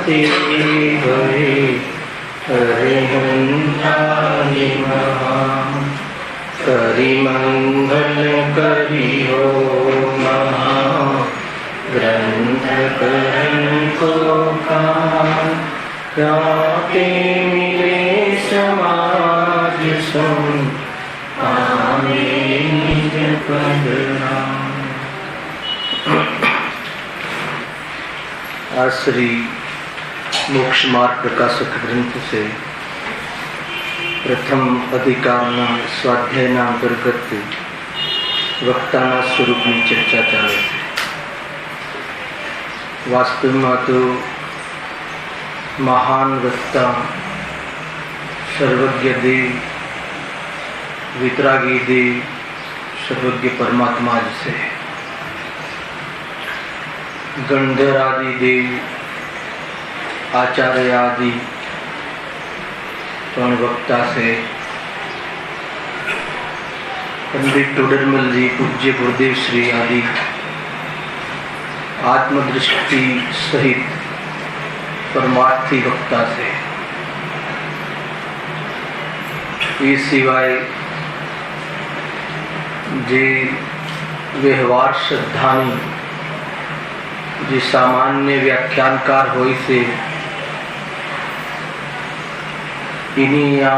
जाति भई हरिहंतानि महा करि मंगल करि हो महा ग्रंथ करण को काते मिले समाज सुन आवे निज पद राम। आज श्री मोक्ष मार्ग प्रकाशक ग्रंथ से प्रथम अधिकारना स्वाध्यायना अंतर्गत वक्ताना स्वरूपनी चर्चा चाले छे। वास्तव में तो महान वक्ता सर्वज्ञ देव वितरागी देव सर्वज्ञ परमात्मा ज छे। गंधर आदि देव आचार्य आदि पण वक्ता से। पंडित टोडरमल जी पूज्य गुरुदेव श्री आदि आत्मदृष्टि सहित परमार्थी वक्ता से। ये सिवाय जे व्यवहार श्रद्धानी जे सामान्य व्याख्यानकार होई से इन्हीं या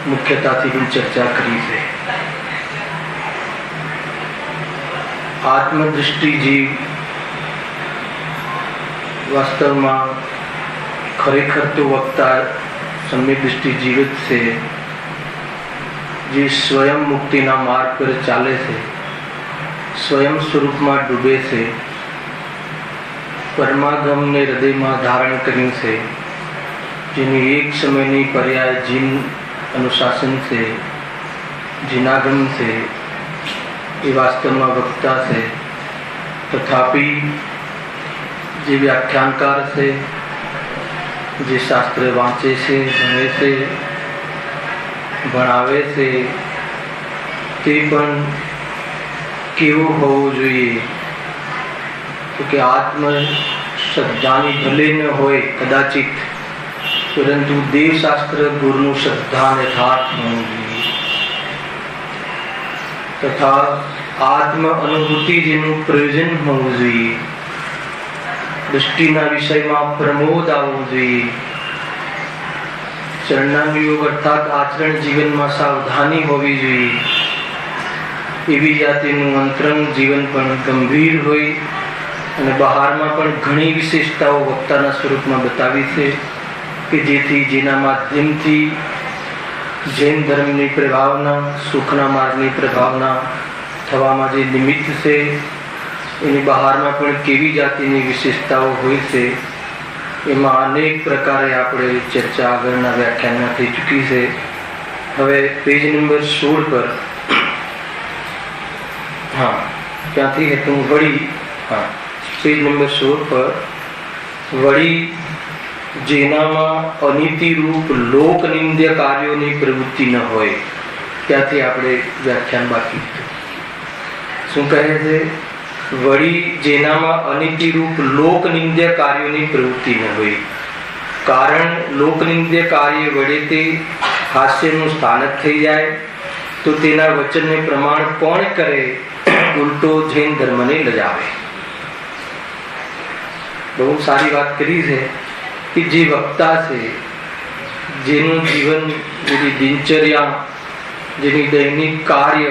मुख्यता थी भी चर्चा करी से। आत्मदृष्टि जीव वास्तव में खरेखर तो वक्ता सम्यक दृष्टि जीवित से जी स्वयं मुक्ति ना मार्ग पर चाले से स्वयं स्वरूप में डूबे से परमागम ने हृदय में धारण करने से जिन्हें एक समय नहीं पर्याय जिन अनुशासन से जिनागम से ये वास्तव में वक्ता से तथापि जे व्याख्यानकार से जे शास्त्र वाँचे से भणे से भणावे से ते पण केवो होवो जोईए। क्योंकि आत्म श्रद्धानी भले न होय कदाचित परंतु देवशास्त्र गुरु श्रद्धा यथार्थ होनी चाहिए तथा आत्म अनुभूति जेनु प्रयोजन होवू जोईए। दृष्टिना विषय में प्रमोद आववो जोईए। चरणानुयोग अर्थात आचरण जीवन में सावधानी होवी जोईए। एवी जातिनु अंतरंग जीवन पण गंभीर होय અને બહારમાં પણ ઘણી વિશેષતાઓ વક્તાના સ્વરૂપમાં બતાવી છે કે જેથી જેના માધ્યમથી જૈન ધર્મની પ્રભાવના સુખના માર્ગની પ્રભાવના થવામાં જે નિમિત્ત છે એની બહારમાં પણ કેવી જાતિની વિશેષતાઓ હોય છે એમાં અનેક પ્રકારે આપણે ચર્ચા આગળના વ્યાખ્યાનમાં થઈ ચૂકી છે। હવે પેજ નંબર 16 પર हाँ क्यांथी है तुम वड़ी हाँ पेज नंबर 16 पर वड़ी जेनामा अनीति रूप लोक निंद्य कार्यों की प्रवृत्ति न होय त्याथी आपणे व्याख्यान बाकी शू कहे छे वड़ी जेनामा अनीति रूप लोक निंद्य कार्यों की प्रवृत्ति न होय। कारण लोक निंद्य कार्य वड़े ते हास्यनु स्थानक थई जाए तो तेना वचन ने प्रमाण कोण करे उल्टो जैन धर्म ने लजावे। बहुत सारी बात करी है कि जे वक्ता से जेनु जीवन जेनी दिनचर्या जेनी दैनिक कार्य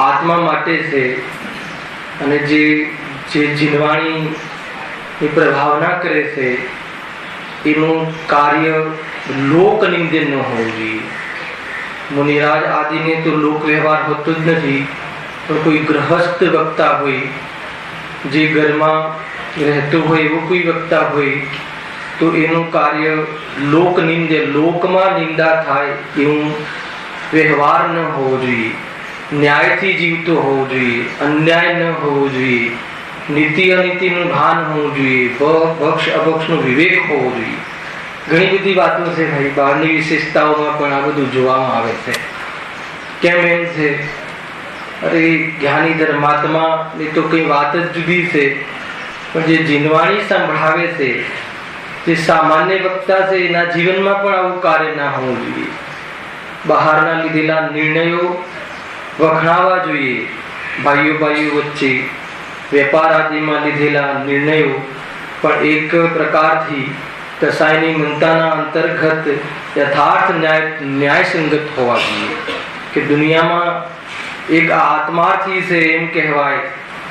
आत्मा माटे से अने जे जे जीनवाणी ની પ્રભાવના કરે છે એનું કાર્ય લોક નિંદન ન હોવું જોઈએ। મુનિરાજ આદિને તો લોક વ્યવહાર હોતો જ નથી પણ કોઈ ગૃહસ્થ વક્તા હોય જે ઘરમાં રહેતો હોય એવો કોઈ વક્તા હોય તો એનું કાર્ય લોક નિંદ્ય લોકમાં નિંદા થાય એવું વ્યવહાર ન હોવો જોઈએ। ન્યાયથી જીવતો હોવો જોઈએ, અન્યાય ન હોવો જોઈએ, નીતિ અનીતિનું ભાન હોવું જોઈએ, પક્ષ અપક્ષનો વિવેક હોવો જોઈએ। ઘણી બધી વાતો છે ભાઈ, બહારની વિશેષતાઓમાં પણ આ બધું જોવામાં આવે છે। કેમ એમ છે? અરે જ્ઞાની ધર્માત્મા ની તો કઈ વાત જ જુદી છે, પણ જે જીનવાણી સંભળાવે છે જે સામાન્ય વક્તા છે એના જીવનમાં પણ આવું કાર્ય ના હોવું જોઈએ. બહારના લીધેલા નિર્ણયો વખણાવવા જોઈએ. ભાઈઓ વચ્ચે વેપાર આદિમાં લીધેલા નિર્ણયો પણ એક પ્રકારથી કસાયની મંતાના અંતર્ગત યથાર્થ ન્યાયસંગત હોવા જોઈએ. કે દુનિયામાં એક આત્માર્થી છે એમ કહેવાય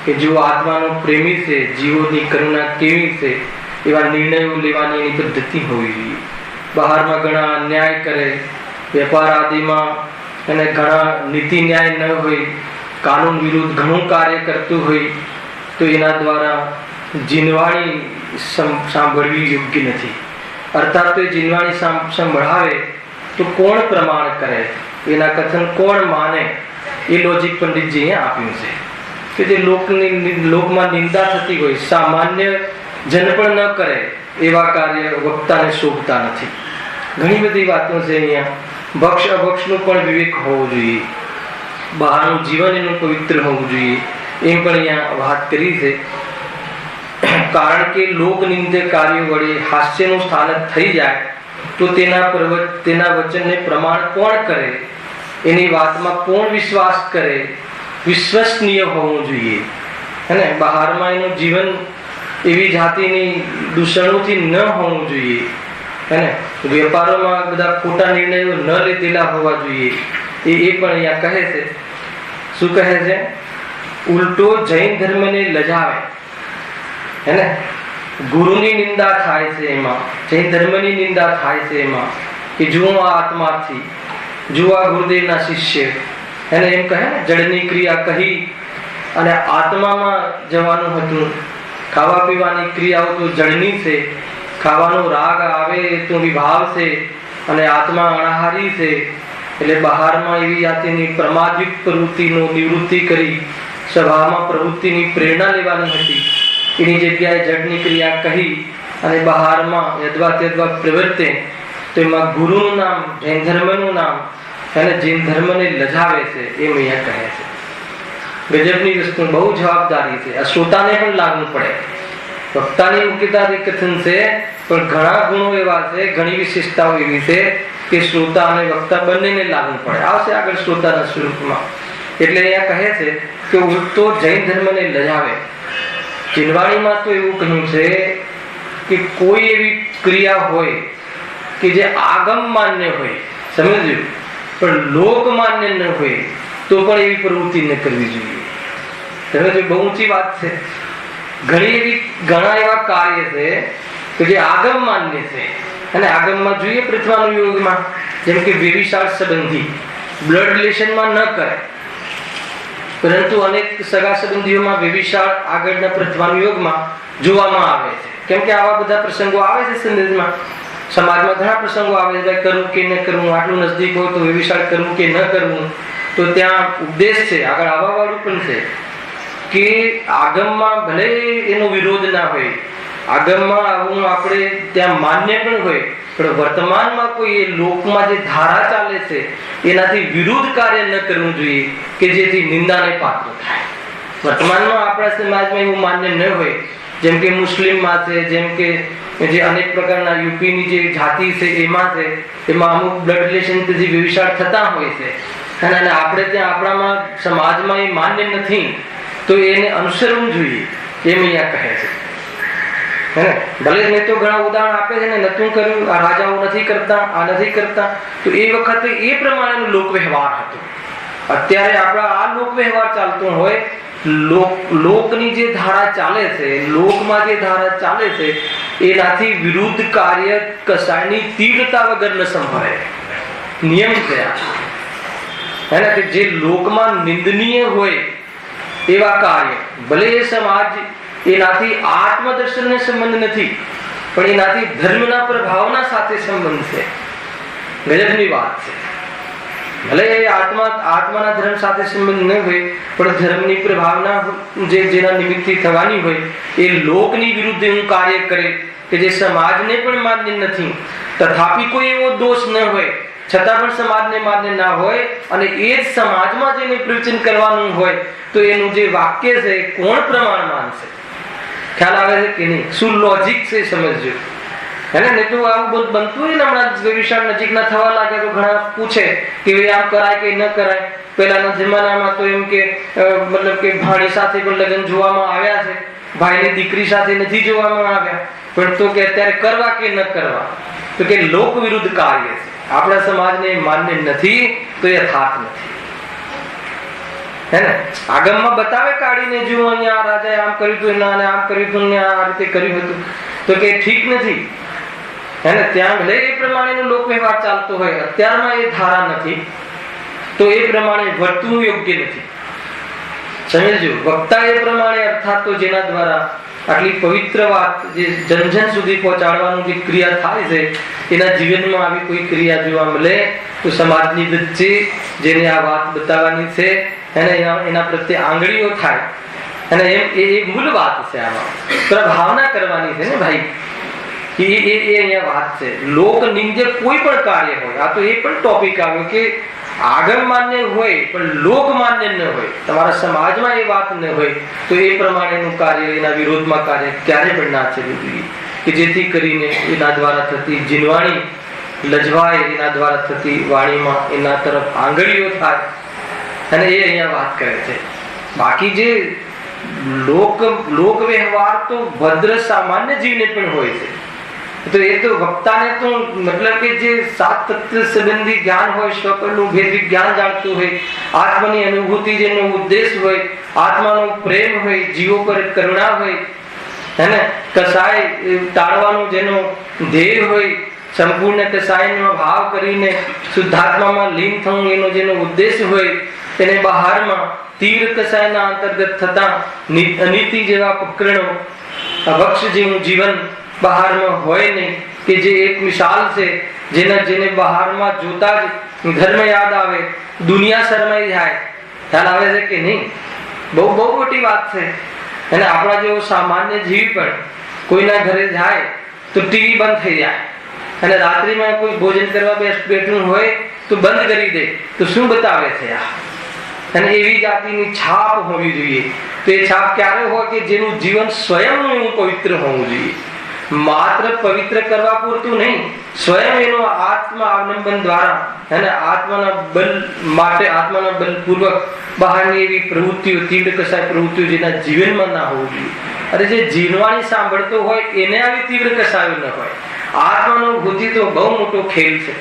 કે જો આત્માનો પ્રેમી છે, જીવોની કરુણા કેવી છે એવા નિર્ણયો લેવાની એની પદ્ધતિ હોવી જોઈએ. બહારમાં ઘણા અન્યાય કરે, વેપાર આદિમાં અને ઘણા નીતિ ન્યાય ન હોય, કાનૂન વિરુદ્ધ ઘણું કાર્ય કરતું હોય તો એના દ્વારા જીનવાણી સાંભળવી યોગ્ય નથી. અર્થાત તો એ જીનવાણી સંભળાવે તો કોણ પ્રમાણ કરે, એના કથન કોણ માને, એ લોજિક પંડિતજીએ આપ્યું છે. કે જે લોકમાં નિંદા થતી હોય, સામાન્ય જન પણ ન કરે એવા કાર્ય વક્તાને શોભતા નથી. ઘણી બધી વાતો છે અહીંયા. ભક્ષ અભક્ષનું પણ વિવેક હોવો જોઈએ. બહારનું જીવન એનું પવિત્ર હોવું જોઈએ એમ પણ અહીંયા વાત કરી છે. કારણ કે લોકનિંદ્ય કાર્યો વડે હાસ્યનું સ્થાનક થઈ જાય તો તેના વચનને પ્રમાણ કોણ કરે, એની વાતમાં કોણ વિશ્વાસ કરે, વિશ્વસનીય હોવું જોઈએ. અને બહારમાં એનું જીવન એવી જાતિની દૂષણોથી ન હોવું જોઈએ. અને વેપારોમાં બધા ખોટા નિર્ણયો ન લીધેલા હોવા જોઈએ. એ પણ અહીંયા કહે છે. શું કહે છે? ઉલટો જૈન ધર્મને લજાવે. હે, ગુરુની નિંદા થાય છે એમાં, જૈન ધર્મની નિંદા થાય છે એમાં કે જુઓ આ આત્માથી, જુઓ આ ગુરુદેવના શિષ્ય, એને એમ કહે ને જળની ક્રિયા કહી અને આત્મામાં જવાનું હતું. ખાવા પીવાની ક્રિયાઓ તો જળની છે, ખાવાનો રાગ આવે તો વિભાવ છે અને આત્મા અણાહારી છે. એટલે બહારમાં એવી જાતિની પ્રમાદયુક્ત પ્રવૃત્તિનો નિવૃત્તિ કરી સભામાં પ્રવૃત્તિની પ્રેરણા લેવાની હતી. એની જગ્યાએ જળની ક્રિયા કહી અને બહારમાં યદ્વા પ્રવર્તે તો એમાં ગુરુનું નામ, જૈન ધર્મનું નામ અને જૈન ધર્મને લજાવે છે એમ અહીંયા કહે છે. ગજબની વસ્તુ, બહુ જવાબદારી છે. આ શ્રોતાને પણ લાગવું પડે. વક્તાની મુખ્યતાથી કથન છે પણ ઘણા ગુણો એવા છે, ઘણી વિશેષતાઓ એવી છે કે શ્રોતા અને વક્તા બંનેને લાગવું પડે. આવશે આગળ શ્રોતાના સ્વરૂપમાં. એટલે અહીંયા કહે છે કે ઉલટો જૈન ધર્મને લજાવે. જીનવાણીમાં તો એવું કહ્યું છે કે કોઈ એવી ક્રિયા હોય કે જે આગમ માન્ય હોય, સમજ્યું, પણ લોકમાન્ય ન હોય તો પણ એવી પ્રવૃત્તિ ન કરવી જોઈએ. સમજ્યું? બહુ ઊંચી વાત છે. ઘણા એવા કાર્ય છે કે જે આગમ માન્ય છે અને આગમમાં જોઈએ પ્રથમાનું યોગમાં, જેમ કે વ્યભિચાર સંબંધી બ્લડ રિલેશનમાં ન કરે, પરંતુ અનેક સગા સંબંધીઓમાં વ્યભિચાર આગળના પ્રથમાનું યોગમાં જોવામાં આવે છે. કેમ કે આવા બધા પ્રસંગો આવે છે સંદેશમાં, સમાજમાં ઘણા પ્રસંગો આવે છે. કરવું કે ન કરવું, આટલું નજદીક હોય તો વ્યભિચાર કરવું કે ન કરવું. તો ત્યાં ઉપદેશ છે, આગળ આવવા વાળું પણ છે કે આગમમાં ભલે એનો વિરોધ ના હોય, આગમમાં આવું આપણે ત્યાં માન્ય પણ હોય, પણ વર્તમાનમાં કોઈ એ લોકમાં જે ધારા ચાલે છે એનાથી વિરુદ્ધ કાર્ય ન કરવું જોઈએ કે જેથી નિંદાને પાત્ર થાય. વર્તમાનમાં આપણા સમાજમાં એવું માન્ય ન હોય, જેમ કે મુસ્લિમમાં છે, જેમ કે જે અનેક પ્રકારના યુપીની જે જાતિ છે એમાં છે, એમાં અમુક બ્લડ રિલેશનથી વ્યભિચાર થતા હોય છે અને આપણે ત્યાં આપણામાં સમાજમાં એ માન્ય નથી તો એને અનુસરવું જોઈએ એમ અહીંયા કહે છે. ભલે મેં તો ઘણા ઉદાહરણ આપે છે ને, નતું કર્યું, આ રાજાઓ નથી કરતા, આ નથી કરતા, તો એ વખતે એ પ્રમાણેનો લોક વ્યવહાર હતો. અત્યારે આપણા આ લોક વ્યવહાર ચાલતો હોય, લોકની જે ધારા ચાલે છે, લોકમાં જે ધારા ચાલે છે એનાથી વિરુદ્ધ કાર્ય કસાયની તીવ્રતા વગર ન સંભળે. નિયમ છે આ. કે જે લોકમાં નિંદનીય હોય એવા કાર્ય, ભલે એ સમાજ એનાથી આત્મદર્શનને સંબંધ નથી પણ એનાથી ધર્મના પ્રભાવના સાથે સંબંધ છે. ગજબની વાત છે. ભલે એ આત્માના ધર્મ સાથે સંબંધ ન હોય પણ ધર્મની પ્રભાવના જેના નિમિત્તથી થવાની હોય એ લોકની વિરુદ્ધ એવું કાર્ય કરે કે જે સમાજને પણ માન્ય નથી, તથાપી કોઈ એવો દોષ ન હોય છતાં પણ સમાજને માન્ય ના હોય અને એ જ સમાજમાં જેને પ્રવચન કરવાનું હોય તો એનું જે વાક્ય છે કોણ પ્રમાણ માનશે? ખ્યાલ આવે છે કે નહીં? શું લોજિક છે સમજજો. હેને ને તો આવું બધું બનતું હોય ને હમણાં વિશાળ નજીકના થવા લાગે તો ઘણા પૂછે કે આમ કરાય કે ન કરાય. પહેલાના જમાનામાં તો એમ કે મતલબ કે ભાણી સાથે પણ લગ્ન જોવામાં આવ્યા છે, ભાઈની દીકરી સાથે નથી જોવામાં આવ્યા, પણ તો કે અત્યારે કરવા કે ન કરવા, તો કે લોક વિરુદ્ધ કાર્ય છે, આપણા સમાજને માન્ય નથી તો એ થાત નથી. હેને આગમમાં બતાવે કાઢીને જો અહીંયા રાજાએ આમ કર્યું હતું અને આમ કર્યું હતું ને આ રીતે કર્યું હતું, તો કે ઠીક નથી. હેને ત્યાં ભલે એ પ્રમાણેનો લોક વ્યવહાર ચાલતો હોય, અત્યારમાં એ ધારા નથી તો એ પ્રમાણે વર્તવું યોગ્ય નથી. સમજજો, વક્તા એ પ્રમાણે અર્થાત તો જેના દ્વારા આટલી પવિત્ર વાત જે જન સુધી પહોંચાડવાનું જે ક્રિયા થાય છે, એના જીવનમાં આવી કોઈ ક્રિયા જોવા મળે તો સમાજની વચ્ચે જેને આ વાત બતાવવાની છે એને એના પ્રત્યે આંગળીઓ થાય. અને એ મૂળ વાત છે, આમાં પ્રભાવના કરવાની છે ને ભાઈ, એ અહીંયા વાત છે. લોક નિંદ્ય કોઈ પણ કાર્ય હોય, આ તો એ પણ ટોપિક આવ્યો કે આગમ માન્ય હોય પણ લોક માન્ય ન હોય, તમારા સમાજમાં એ વાત ન હોય તો એ પ્રમાણેનું કાર્ય, એના વિરોધમાં કાર્ય ક્યારે પણ ના થવું જોઈએ કે જેથી કરીને એના દ્વારા થતી જીનવાણી લજવાય, એના દ્વારા થતી વાણીમાં એના તરફ આંગળીઓ થાય. અને એ અહીંયા વાત કરે છે. બાકી જે લોક વ્યવહાર તો ભદ્ર સામાન્ય જીવને પણ હોય છે, તો એ તો વક્તાને તો મતલબ કે જે સાત તત્વ સંબંધી જ્ઞાન હોય, સ્વકરનું ભેદ જ્ઞાન જાણતું હોય, આત્માની અનુભૂતિ જેનો ઉદ્દેશ હોય, આત્માનો પ્રેમ હોય, જીવો પર કરુણા હોય, હેને કસાય ટાળવાનો જેનો ધ્યેય હોય, સંપૂર્ણ કસાયનો ભાવ કરીને શુદ્ધાત્મામાં લીન થવું એનો જેનો ઉદ્દેશ હોય, તેને બહારમાં તીવ્ર કસાયના અંતર્ગત થતા અનીતિ જેવા પ્રકરણો, વક્ષ જેવું જીવન બહારમાં હોય નહીં કે જે એક મિસાલ છે, જેને બહારમાં જોતા જ ધર્મ યાદ આવે, દુનિયા શરમાઈ જાય. ખ્યાલ આવે છે કે નહીં? બહુ મોટી વાત છે. અને આપણા જેવો સામાન્ય જીવ પણ કોઈના ઘરે જાય તો ટીવી બંધ થઈ જાય, અને રાત્રિમાં કોઈ ભોજન કરવા બેઠું હોય તો બંધ કરી દે, તો શું બતાવે છે આ? અને એવી જાતિની છાપ હોવી જોઈએ. તો એ છાપ ક્યારે હોય કે જેનું જીવન સ્વયં એવું પવિત્ર હોવું જોઈએ, માત્ર પવિત્ર કરવા પૂરતું નહીં, સ્વયં એનો આત્મા અવલંબન દ્વારા અને આત્માના બલ માટે, આત્માના બલપૂર્વક બહારની એવી પ્રવૃત્તિઓ, તીવ્ર કસાય પ્રવૃત્તિઓ જેના જીવનમાં ના હોવું જોઈએ. અરે જે જીનવાણી સાંભળતો હોય એને આવી તીવ્ર કસાયો ન હોય. આત્માનુભૂતિ તો બહુ મોટો ખેલ છે,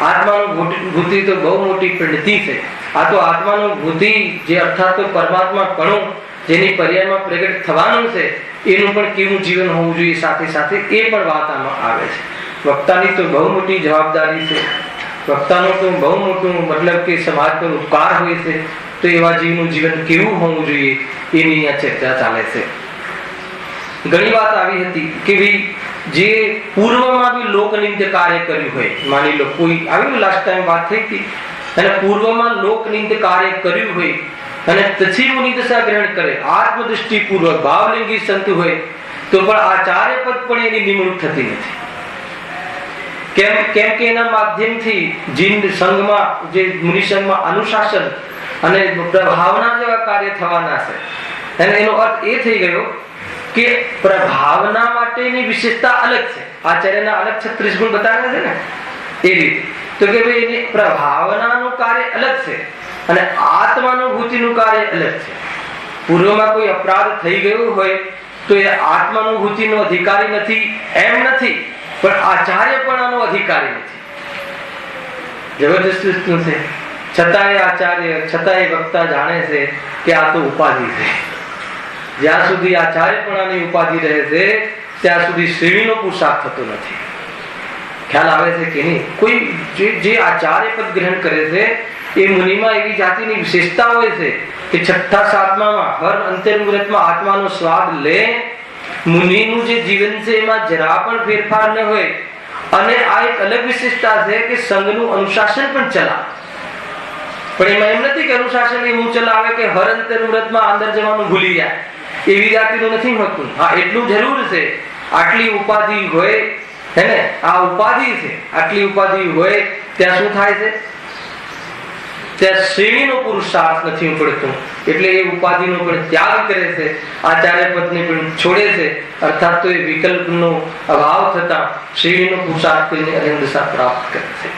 આત્માનુભૂતિ તો બહુ મોટી પ્રગતિ છે. આ તો આત્માનુભૂતિ જે અર્થાત તો પરમાત્મા કણું જેની પર્યાયમાં પ્રગટ થવાનું છે એનું પણ કેવું જીવન હોવું જોઈએ, સાથે સાથે એ પણ વાત આમાં આવે છે. વક્તાની તો બહુ મોટી જવાબદારી છે, વક્તાનું તો બહુ મોટું મતલબ કે સમાજ પર ઉપકાર હોય છે, તો એવા જીવનું જીવન કેવું હોવું જોઈએ એની અહીંયા ચર્ચા ચાલે છે. ઘણી વાત આવી હતી કે ભાઈ જે પૂર્વમાં બી લોકનિંદ્ય કાર્ય કર્યું હોય, માની લો કોઈ આવ્યું, લાસ્ટ ટાઈમ વાત થઈ હતી, અને પૂર્વમાં લોકનિંદ્ય કાર્ય કર્યું હોય અને પછી મુનિદશા ગ્રહણ કરે, આત્મદૃષ્ટિ પૂર્વક ભાવલિંગી સંત હોય તો પણ આચાર્ય પદ પણ એની નિમણૂક થતી નથી. કેમ કે એના માધ્યમથી જીન સંઘમાં, જે મુનિ સંઘમાં અનુશાસન અને પ્રભાવના જેવા કાર્ય થવાના છે. અને એનો અર્થ એ થઈ ગયો કે પ્રભાવના માટેની વિશેષતા અલગ છે. આચાર્યના અલગ 36 ગુણ બતાવ્યા છે ને એ રીતે. તો કે ભાઈ એની પ્રભાવનાનું કાર્ય અલગ છે અને આત્માનુભૂતિનું કાર્ય અલગ છે. પૂર્વમાં કોઈ અપરાધ થઈ ગયો હોય તો એ આત્માનુભૂતિનો અધિકારી નથી એમ નથી, પણ આચાર્યપણાનો અધિકારી નથી. જબરદસ્ત વસ્તુ છે. છતાંય આચાર્ય, છતાંય વક્તા જાણે છે કે આ તો ઉપાધિ છે. જ્યાં સુધી આચાર્યપણાની ઉપાધિ રહે છે ત્યાં સુધી શ્રેણીનો પુરુષાર્થ થતો નથી. ખ્યાલ આવે છે કે નહીં? કોઈ જે આચાર્ય પદ ગ્રહણ કરે છે એ મુનિમાં એવી જાતિની વિશેષતા હોય છે કે છઠ્ઠા સાતમામાં હર અંતર્મુહૂર્તમાં આત્માનો સ્વાદ લે. મુનિનું જે જીવન છે એમાં જરા પણ ફેરફાર ન હોય. અને આ એક અલગ વિશેષતા છે કે સંઘનું અનુશાસન પણ ચલાવે. પણ એમાં એમ નથી કે અનુશાસન એવું ચલાવે કે હર અંતર્મુહૂર્તમાં અંદર જવાનું ભૂલી જાય, એવી જાતિનું નથી હોતું. હા, એટલું જરૂર છે, આટલી ઉપાધિ હોય હે ને, આ ઉપાધિ છે, આટલી ઉપાધિ હોય ત્યાં શું થાય છે? ત્યાં શ્રેણીનો પુરુષાર્થ નથી ઉપડતો, એટલે એ ઉપાધિનો પણ ત્યાગ કરે છે, આચાર્ય પદને પણ છોડે છે, અર્થાત તો એ વિકલ્પનો અભાવ થતા શ્રેણીનો પુરુષાર્થ કરીને અરહંત દશા પ્રાપ્ત કરે છે.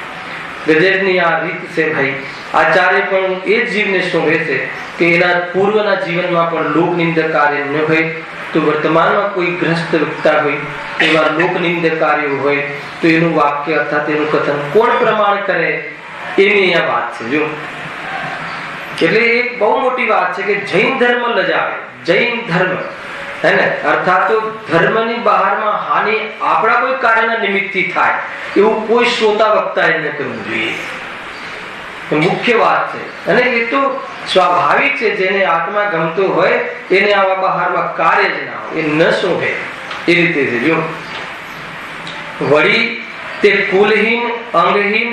ગજેબની આ રીત છે ભાઈ. આચાર્ય પણ એ જ જીવને શોભે છે કે એના પૂર્વના જીવનમાં પણ લોકનિંદક કાર્ય ન હોય, તો વર્તમાનમાં કોઈ ગ્રસ્ત વક્તા હોય, એવા લોકનિંદક કાર્યો હોય, તો એનું વાક્ય અર્થાત એનું કથન કોણ પ્રમાણ કરે એની અહીંયા વાત છે. જો એટલે એક બહુ મોટી વાત છે કે જૈન ધર્મ લજાવે, જૈન ધર્મ હે ને, અર્થાત તો ધર્મની બહારમાં હાનિ આપણા કોઈ કાર્યના નિમિત્તથી થાય એવું કોઈ શ્રોતા વક્તાએ ન કરવું જોઈએ. મુખ્ય વાત છે. અને એ તો સ્વાભાવિક છે, જેને આત્મા ગમતો હોય એને આવા બહારમાં કાર્ય જ ના હોય, એ ન શોભે એ રીતે છે. જો વળી તે કુલહીન, અંગહીન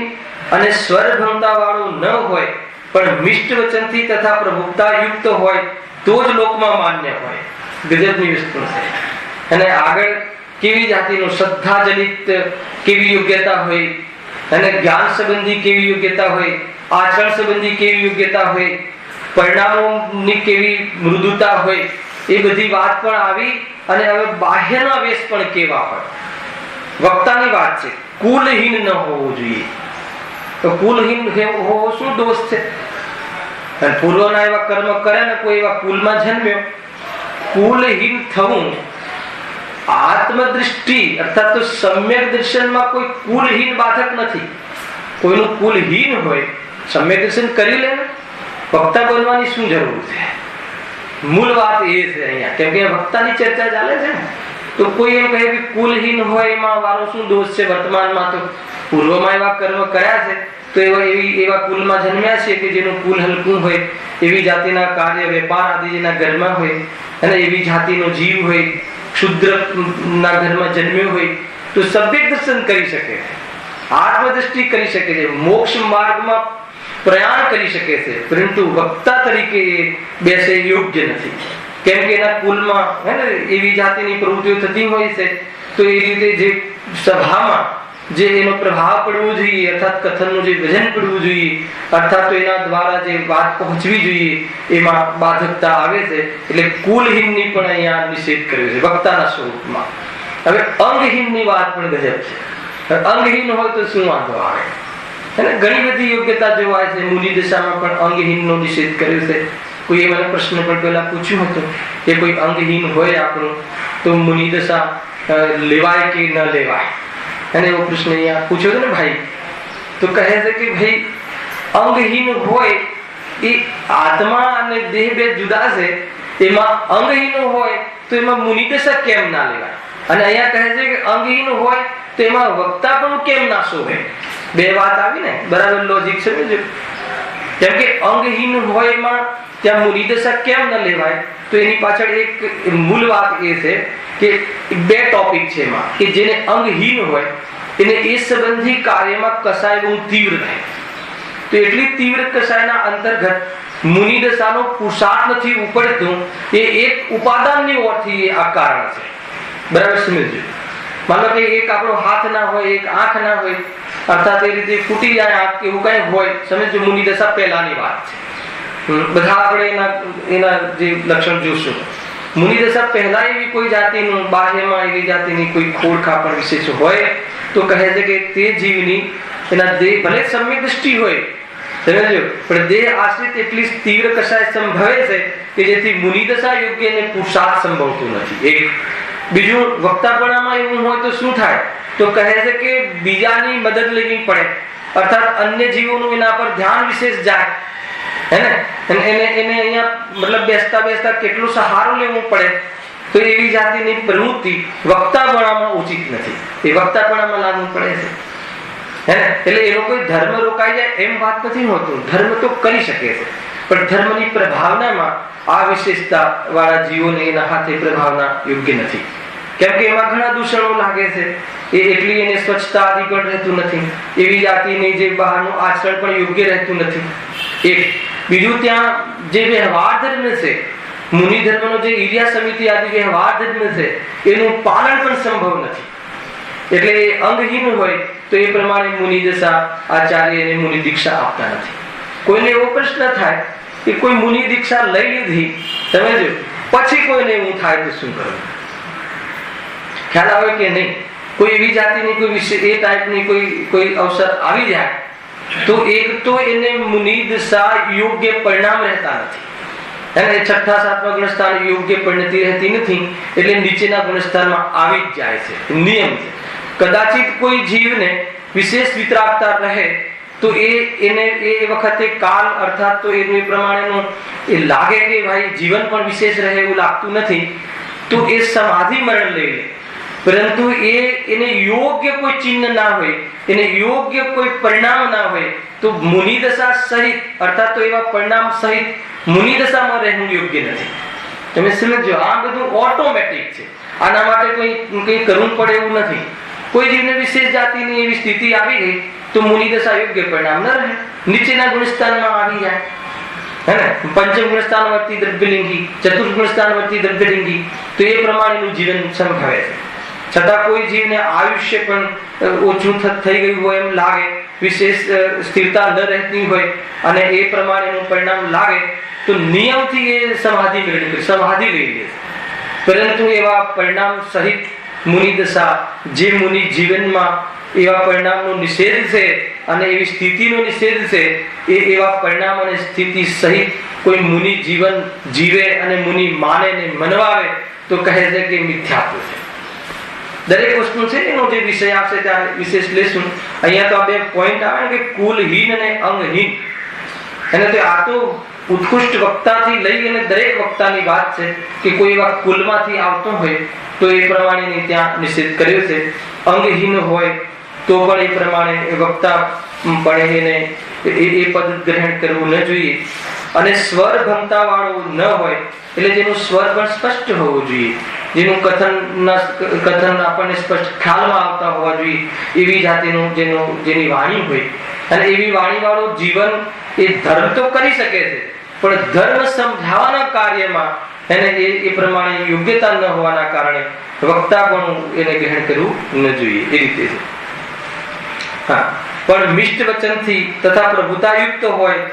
અને સ્વરભંગતા વાળું ન હોય, પણ મિષ્ટ વચનથી તથા પ્રભુતા યુક્ત હોય તો જ લોકમાં માન્ય હોય. ગજબની વસ્તુ છે. અને આગળ કેવી જાતિનું શ્રદ્ધાજનિત કેવી યોગ્યતા હોય, અને જ્ઞાન સંબંધી કેવી યોગ્યતા હોય, આચરણ સંબંધી કેવી યોગ્યતા હોય, પરિણામોની કેવી મૃદુતા હોય, એ બધી વાત પણ આવી. અને હવે બાહ્યના વેશ પણ કેવા હોય, વક્તાની વાત છે. કુલહીન ન હોવું જોઈએ. તો કુલહીન હોવો શું દોષ છે? અને પૂર્વના એવા કર્મ કરે ને કોઈ એવા કુલમાં જન્મ્યો, કુલહીન થવું આત્મદૃષ્ટિ અર્થાત તો સમ્યક દર્શનમાં કોઈ કુલહીન બાધક નથી. કોઈનું કુલહીન હોય, સમ્યક દર્શન કરી લે ને, વક્તા બનવાની શું જરૂર છે? મૂળ વાત એ છે અહીંયા, કેમ કે વક્તાની ચર્ચા ચાલે છે ને. તો કોઈ એમ કહે કે કુલહીન હોય એમાં વારો શું દોષ છે? વર્તમાનમાં તો પૂર્વમાં એવા કર્મ કર્યા છે, તો એવા કુલમાં જન્મ્યા છે કે જેનું કુલ હલકું હોય, એવી જાતિના કાર્ય વેપાર આદિ જેના ઘરમાં હોય, અને એવી જાતિનો જીવ હોય, ક્ષુદ્રના ઘરમાં જન્મ્યો હોય, તો સભ્યક દર્શન કરી શકે, આત્મદ્રષ્ટિ કરી શકે છે, મોક્ષ માર્ગમાં પ્રયાણ કરી શકે છે, પરંતુ વક્તા તરીકે બેસે યોગ્ય નથી. કેમ કે એના કુલમાં હે ને એવી જાતિની પ્રવૃત્તિઓ થતી હોય છે, તો એ રીતે જે સભામાં જે એનો પ્રભાવ પડવો જોઈએ, અર્થાત કથનનું જે વજન પડવું જોઈએ, અર્થાત તો એના દ્વારા જે વાત પહોંચવી જોઈએ, એમાં બાધકતા આવે છે. એટલે કુલહીનની પણ અહીંયા નિષેધ કર્યો છે વક્તાના સ્વરૂપમાં. હવે અંગહીનની વાત પણ ગજબ છે. અંગહીન હોય તો શું વાંધો આવે? અને ઘણી બધી યોગ્યતા જોવાય છે. મુનિ દશામાં પણ અંગહીનનો નિષેધ કર્યો છે. કોઈએ મને પ્રશ્ન પણ પહેલા પૂછ્યું હતું કે કોઈ અંગહીન હોય આપણું, તો મુનિ દશા લેવાય કે ન લેવાય? અને એવો પ્રશ્ન અહીંયા પૂછ્યો હતો ને ભાઈ, તો કહે છે કે ભાઈ અંગહીન હોય એ આત્મા અને દેહ બે જુદા છે, એમાં અંગહીન હોય તો એમાં મુનિ દશા કેમ ના લેવાય? અને અહીંયા કહે છે કે અંગહીન હોય તો એમાં વક્તા પણ કેમ ના શોભે? બે વાત આવી ને, બરાબર લોજિક સમજો. કેમ કે અંગહીન હોય એમાં ત્યાં મુનિ દશા કેમ ન લેવાય? તો એની પાછળ એક મૂળ વાત એ છે કે બે ટોપિક છે એમાં, કે જેને અંગહીન હોય એને એ સંબંધી કાર્યમાં કસાય બહુ તીવ્ર થાય. તો એટલી તીવ્ર કસાયના અંતર્ગત મુનિ દશાનો પુરુષાર્થ નથી ઉપડતો. એ એક ઉપાદાનની ઓરથી આ કારણ છે. બરાબર સમજો. માનો કે એક આપણો હાથ ના હોય, એક આંખ ના હોય, અર્થાત એ રીતે ફૂટી જાય આંખ, એવું કઈ હોય, સમજો. મુનિ દશા પહેલાની વાત છે. બધા આપણે એના જે લક્ષણ જોશું. મુનિ દશા પહેલા એવી કોઈ જાતિનું બાહ્યમાં એવી જાતિની કોઈ ખોડ ખાપણ વિશેષ હોય, તો કહે છે કે તે જીવની એના દેહ ભલે સમ્યક દૃષ્ટિ હોય, સમજો, પણ દેહ આશ્રિત એટલી તીવ્ર કસાય સંભવે છે કે જેથી મુનિ દશા યોગ્ય ને પુરુષાર્થ સંભવતું નથી. એક બીજું, વક્તાપણામાં એવું હોય તો શું થાય? તો કહે છે કે બીજાની મદદ લેવી પડે, અર્થાત અન્ય જીવોનું એના પર ધ્યાન વિશેષ જાય, હે ને, એને અહીંયા મતલબ બેસતા કેટલો સહારો લેવો પડે. તો એવી જાતિની પ્રવૃત્તિ વક્તાપણામાં ઉચિત નથી, એ વક્તાપણામાં લાગુ પડે છે, હે ને. એટલે એનો કોઈ ધર્મ રોકાઈ જાય એમ વાત નથી હોતું. ધર્મ તો કરી શકે છે, પણ ધર્મની પ્રભાવનામાં આ વિશેષતા વાળા જીવોને એના હાથે પ્રભાવના યોગ્ય નથી. કેમ કે એમાં ઘણા દૂષણો લાગે છે, એ એટલી એને સ્વચ્છતા અધિકરણ રહેતું નથી, એવી જાતિની જે બહારનું આચરણ પણ યોગ્ય રહેતું નથી. એક બીજું, ત્યાં જે વ્યવહાર ધર્મ છે, મુનિ ધર્મનો જે ઈર્યા સમિતિ આદિ વ્યવહાર ધર્મ છે, એનું પાલન પણ સંભવ નથી. એટલે એ અંગહીન હોય તો એ પ્રમાણે મુનિ દશા આચાર્ય એને મુનિ દીક્ષા આપતા નથી. કોઈને એવો પ્રશ્ન થાય કે કોઈ મુનિ દીક્ષા લઈ લીધી, તમે જો પછી કોઈને એવું થાય તો શું કરવું? ખ્યાલ આવે કે નહીં? કોઈ એવી જાતિની કોઈ વિશે એ ટાઈપની કોઈ અવસર આવી જાય તો એક તો એને મુનિ દશા યોગ્ય પરિણામ રહેતા નથી, અને 6ઠા 7મા ગુણસ્થાન યોગ્ય પરિણતિ રહેતી નથી, એટલે નીચેના ગુણસ્થાનમાં આવી જ જાય છે. નિયમ છે. કદાચિત કોઈ જીવને વિશેષ વિતરાગતા રહે તો એને એ વખતે કાલ અર્થાત તો એનું એ પ્રમાણેનું એ લાગે કે ભાઈ જીવન પણ વિશેષ રહે એવું લાગતું નથી, તો એ સમાધિ મરણ લઈ લે. પરંતુ એને યોગ્ય કોઈ ચિહ્ન ના હોય, એને યોગ્ય કોઈ પરિણામ ના હોય તો મુનિ દશા સહિત અર્થાત તો એવા પરિણામ સહિત મુનિ દશામાં રહેવું યોગ્ય નથી. તમે સમજો, આ બધું ઓટોમેટિક છે. આના માટે કંઈ કરવું પડે એવું નથી. કોઈ જીવને વિશેષ જાતિની એવી સ્થિતિ આવી ગઈ તો મુનિ દશા યોગ્ય પરિણામ ન રહે, નીચેના ગુણસ્થાનમાં આવી જાય, હે ને? પંચમ ગુણસ્થાન વર્તી દ્રવ્યલિંગી, ચતુર્થ ગુણસ્થાન વર્તી દ્રવ્યલિંગી, તો એ પ્રમાણેનું જીવન સંભવે છે. છતાં કોઈ જીવને આયુષ્ય પણ ઓછું થઈ ગયું હોય એમ લાગે, વિશેષ સ્થિરતા ન રહેતી હોય અને એ પ્રમાણેનું પરિણામ લાગે તો નિયમથી એ સમાધિ લઈ લે. પરંતુ એવા પરિણામ સહિત મુનિ દશા, જે મુનિ જીવનમાં એવા પરિણામનો નિષેધ છે અને એવી સ્થિતિનો નિષેધ છે, એ એવા પરિણામ અને સ્થિતિ સહિત કોઈ મુનિ જીવન જીવે અને મુનિ માને ને મનવાવે તો કહે છે કે મિથ્યાત્વ છે. દરેક વસ્તુ છે એનો જે વિષય આવશે ત્યારે વિશેષ લેશું. અહીંયા તો આ બે પોઈન્ટ આવે કે કુલહીન અને અંગહીન, અને તે આ તો ઉત્કૃષ્ટ વક્તાથી લઈ અને દરેક વક્તાની વાત છે કે કોઈ એવા કુલમાંથી આવતો હોય તો એ પ્રમાણેની ત્યાં નિષેધ કર્યો છે. અંગહીન હોય તો પણ એ પ્રમાણે વક્તા પણ એને એ પદ ગ્રહણ કરવું ન જોઈએ. અને સ્વર ભંગતા વાળો ન હોય, એટલે જેનું સ્વર પણ સ્પષ્ટ હોવું જોઈએ, જેનું કથન આપણને સ્પષ્ટ ખ્યાલમાં આવતા હોવા જોઈએ, એવી જાતિનું જેની વાણી હોય. અને એવી વાણી વાળો જીવન એ ધર્મ તો કરી શકે છે, પણ ધર્મ સમજાવવાના કાર્યમાં એને એ પ્રમાણે યોગ્યતા ન હોવાના કારણે વક્તા પણ એને ગ્રહણ કરવું ન જોઈએ. એ રીતે છે. હા, પણ મિષ્ટ વચનથી તથા પ્રભુતાયુક્ત હોય,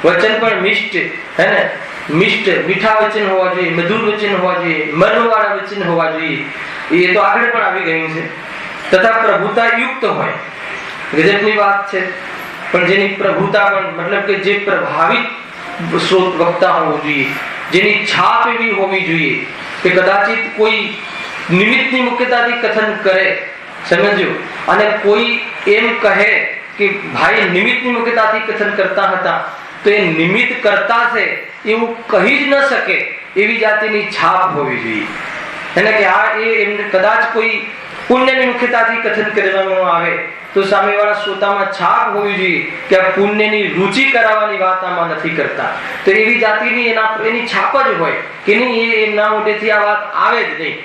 વચન પણ મિષ્ટ, હે ને? મિષ્ટ મીઠા વચન હોવા જોઈએ, મધુર વચન હોવા જોઈએ, મર્મવાળા વચન હોવા જોઈએ. એ તો આગળ પણ આવી ગયું છે. તથા પ્રભુતા યુક્ત હોય, ગજબની વાત છે. પણ જેની પ્રભુતા પણ મતલબ કે જે પ્રભાવિત શ્રોત વક્તા હોવું જોઈએ, જેની છાપ એવી હોવી જોઈએ કે કદાચિત કોઈ નિમિત્તની મુખ્યતાથી કથન કરે, સમજો, અને કોઈ એમ કહે કે ભાઈ નિમિત્તની મુખ્યતાથી કથન કરતા હતા તો એ નિમિત્ત કરતા છે એવું કહી જ ન શકે એવી જાતિની છાપ હોવી જોઈએ. એટલે કે આ એમને કદાચ કોઈ પુણ્યની મુખ્યતાથી કથન કરવામાં આવે તો સામેવાળા શ્રોતામાં છાપ હોવી જોઈએ કે આ પુણ્યની રુચિ કરાવવાની વાત આમાં નથી કરતા. તો એવી જાતિની એની છાપ જ હોય કે નહીં, એમના મોઢેથી આ વાત આવે જ નહીં.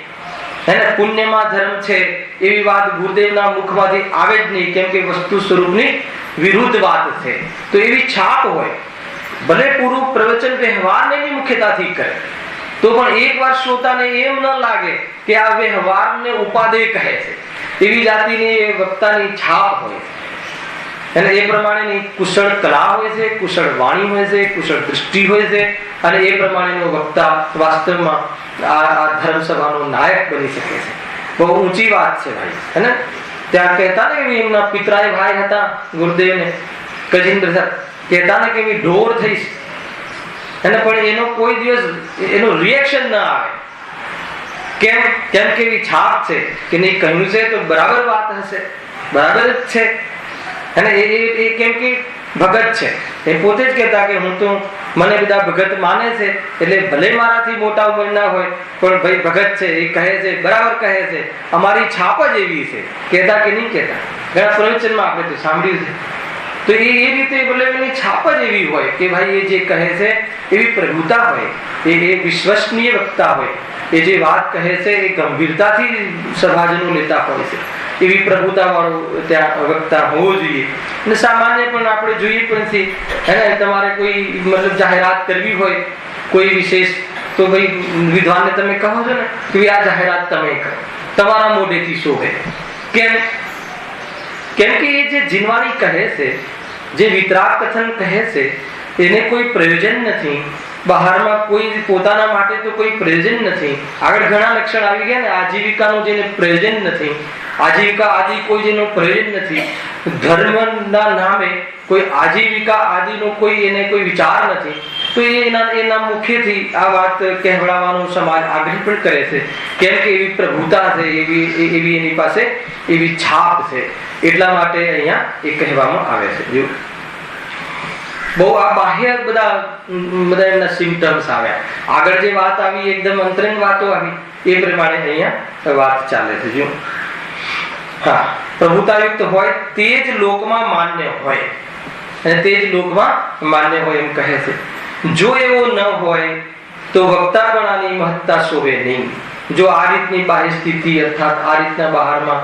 એને પુણ્યમાં ધર્મ છે એવી વાત ગુરુદેવના મુખમાંથી આવે જ નહીં, કેમ કે વસ્તુ સ્વરૂપની વિરુદ્ધ વાત છે. તો એવી છાપ હોય, ભલે પૂરું પ્રવચન વ્યવહારને મુખ્યતાથી કરે તો પણ એકવાર શ્રોતાને એમ ન લાગે કે આ વ્યવહારને ઉપાદેય કહે છે, એવી જાતિની વક્તાની છાપ હોય. અને એ પ્રમાણેની કુશળ કલા હોય છે, કુશળ વાણી હોય છે, કુશળ દૃષ્ટિ હોય છે, અને એ પ્રમાણેનો વક્તા વાસ્તવમાં આ ધર્મસભાનો નાયક બની શકે છે. બહુ ઊંચી વાત છે ભાઈ, હે ને? ત્યાં કહેતા ને એમના પિતરાય ભાઈ હતા ગુરુદેવને, ગજેન્દ્ર સર કહેતા ને કે એવી ઢોર થઈશ, અને પણ એનો કોઈ દિવસ એનું રિએક્શન ના આવે. કેમ કે એવી છાપ છે કે નહીં, કહ્યું છે તો બરાબર વાત હશે, બરાબર જ છે. અને એ કેમ કે ભગત છે, એ પોતે જ કહેતા કે હું તો મને બધા ભગત માને છે, એટલે ભલે મારાથી મોટા ઉંમરના હોય પણ ભાઈ ભગત છે, એ કહે છે બરાબર કહે છે, અમારી છાપ જ એવી છે. કહેતા કે નહીં કહેતા? ઘણા પ્રવચનમાં આપણે તો સાંભળ્યું છે. તો એ રીતે બોલે એની છાપ જ એવી હોય કે ભાઈ એ જે કહે છે એવી પ્રભુતા હોય, એ વિશ્વસનીય વક્તા હોય, એ જે વાત કહે છે એ ગંભીરતાથી સભાજનો લેતા હોય છે, એવી પ્રભુતા વાળો ત્યાં વક્તા હોવો જોઈએ. અને સામાન્ય પણ આપણે જોઈએ પણ છે, હે, તમારે કોઈ મતલબ જાહેરાત કરવી હોય કોઈ વિશેષ, તો ભાઈ વિદ્વાનને તમે કહો છો ને કે આ જાહેરાત તમે કરો, તમારા મોઢેથી શોભે. કેમ કે એ જે જીનવાણી કહે છે જે વિતરાગ કથન કહે છે એને કોઈ પ્રયોજન નથી, બહારમાં કોઈ પોતાના માટે તો કોઈ પ્રયોજન નથી. આગળ ઘણા લક્ષણ આવી ગયા ને, આજીવિકાનું જેને પ્રયોજન નથી, આજીવિકા આદિ કોઈ જેનો પ્રયોજન નથી, ધર્મના નામે કોઈ આજીવિકા આદિનો કોઈ એને કોઈ વિચાર નથી, તો એના મુખેથી આ વાત કહેવડાવવાનો સમાજ આગ્રહ પણ કરે છે. કેમ કે એવી પ્રભુતા છે, એવી એની પાસે એવી છાપ છે, એટલા માટે અહીંયા એ કહેવામાં આવે છે. જો બહુ આ બાહ્ય બધા એમના સિમ્પટમ્સ આવ્યા. આગળ જે વાત આવી એકદમ અંતરંગ વાતો આવી, એ પ્રમાણે અહીંયા વાત ચાલે છે. જો હા, પ્રભુતાયુક્ત હોય તે જ લોકમાં માન્ય હોય, અને તે જ લોકમાં માન્ય હોય એમ કહે છે. જો એવો ન હોય તો વક્તાપણાની મહત્તા શોભે નહીં. જો આ રીતની બાહ્ય સ્થિતિ અર્થાત આ રીતના બહારમાં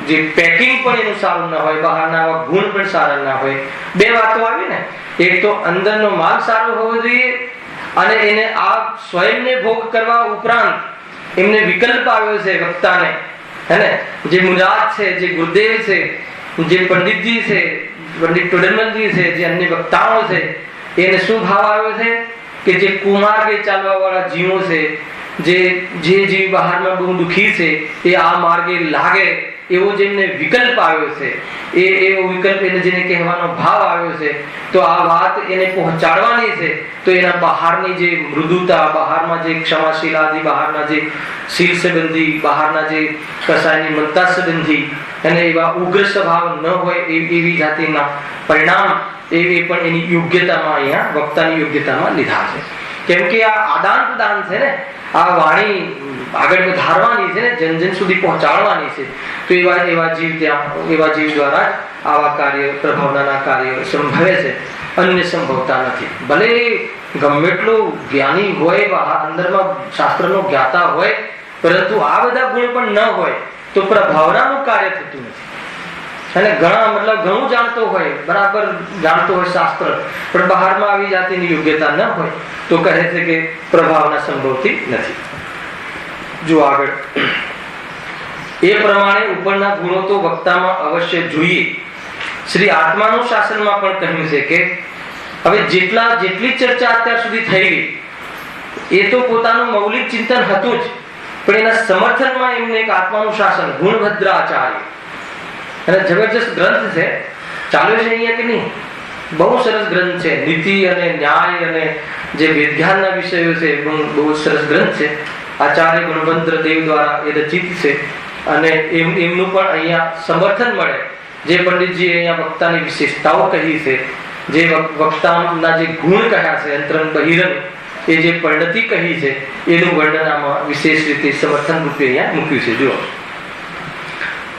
જે પેકિંગ પણ એનું સારું ના હોય, બહારના આવા ગુણ પણ સારા ના હોય, બે વાતો આવી ને. એક તો અંદરનો માલ સારો હોવો જોઈએ, અને એને આ સ્વયંને ભોગ કરવા ઉપરાંત એમને વિકલ્પ આવ્યો છે વક્તાને, હેને, જે મુરાદ છે, જે ગુરુદેવ છે, જે પંડિતજી છે, પંડિત ટોડરમલજી છે, જે અન્ય વક્તાઓ છે, એને શું ભાવ આવ્યો છે કે જે કુમાર્ગે ચાલવા વાળા જીવો છે, જે જીવ બહારમાં બહુ દુઃખી છે, એ આ માર્ગે લાગે એવો જેમને વિકલ્પ આવ્યો છે, એવો વિકલ્પ એને જેને કહેવાનો ભાવ આવ્યો છે, તો આ વાત એને પહોંચાડવાની છે. તો એના બહારની જે મૃદુતા, બહારમાં જે ક્ષમાશીલ આદિ, બહારના જે શીલ સંબંધી, બહારના જે કસાયની મનતા સંબંધી અને એવા ઉગ્ર સ્વભાવ ન હોય એવી જાતિના પરિણામ એ પણ એની યોગ્યતામાં અહીંયા વક્તાની યોગ્યતામાં લીધા છે. કેમ કે આ આદાન પ્રદાન છે ને, આ વાણી આગળ વધારવાની છે ને, જન જન સુધી પહોંચાડવાની છે. તો એવા જીવ દ્વારા આવા કાર્ય, પ્રભાવનાના કાર્ય સંભવે છે, અન્ય સંભવતા નથી. ભલે ગમે એટલું જ્ઞાની હોય, અંદરમાં શાસ્ત્રનો જ્ઞાતા હોય, પરંતુ આ બધા ગુણ પણ ન હોય તો પ્રભાવનાનું કાર્ય થતું નથી. અને ઘણું જાણતો હોય, બરાબર જાણતો હોય શાસ્ત્ર, પણ બહારમાં આવી જાતિની યોગ્યતા ન હોય તો કહે છે કે પ્રભાવના સંભવતી નથી. જો આગળ એ પ્રમાણે ઉપરના ગુણો તો વક્તામાં અવશ્ય જોઈએ. શ્રી આત્માનું શાસનમાં પણ કહ્યું છે કે હવે જેટલી ચર્ચા અત્યાર સુધી થઈ ગઈ એ તો પોતાનું મૌલિક ચિંતન હતું જ, પણ એના સમર્થનમાં એમને એક આત્માનું શાસન ગુણભદ્રાચાર્ય, અને જબરજસ્ત ગ્રંથ છે, ચાલ્યો છે અહીંયા કે નહીં? બહુ સરસ ગ્રંથ છે. નીતિ અને ન્યાય અને જે વિજ્ઞાનના વિષયો છે, બહુ સરસ ગ્રંથ છે. આચાર્ય ગુણવંત દેવ દ્વારા એ રચિત છે, અને એમનું પણ અહીંયા સમર્થન મળે. જે પંડિતજી અહીંયા વક્તાની વિશેષતાઓ કહી છે, જે વક્તાના જે ગુણ કહ્યા છે, અંતરંગ બહિરંગ, એ જે પરિણતિ કહી છે, એનું વર્ણન આમાં વિશેષ રીતે સમર્થન રૂપે અહીંયા મૂક્યું છે. જુઓ,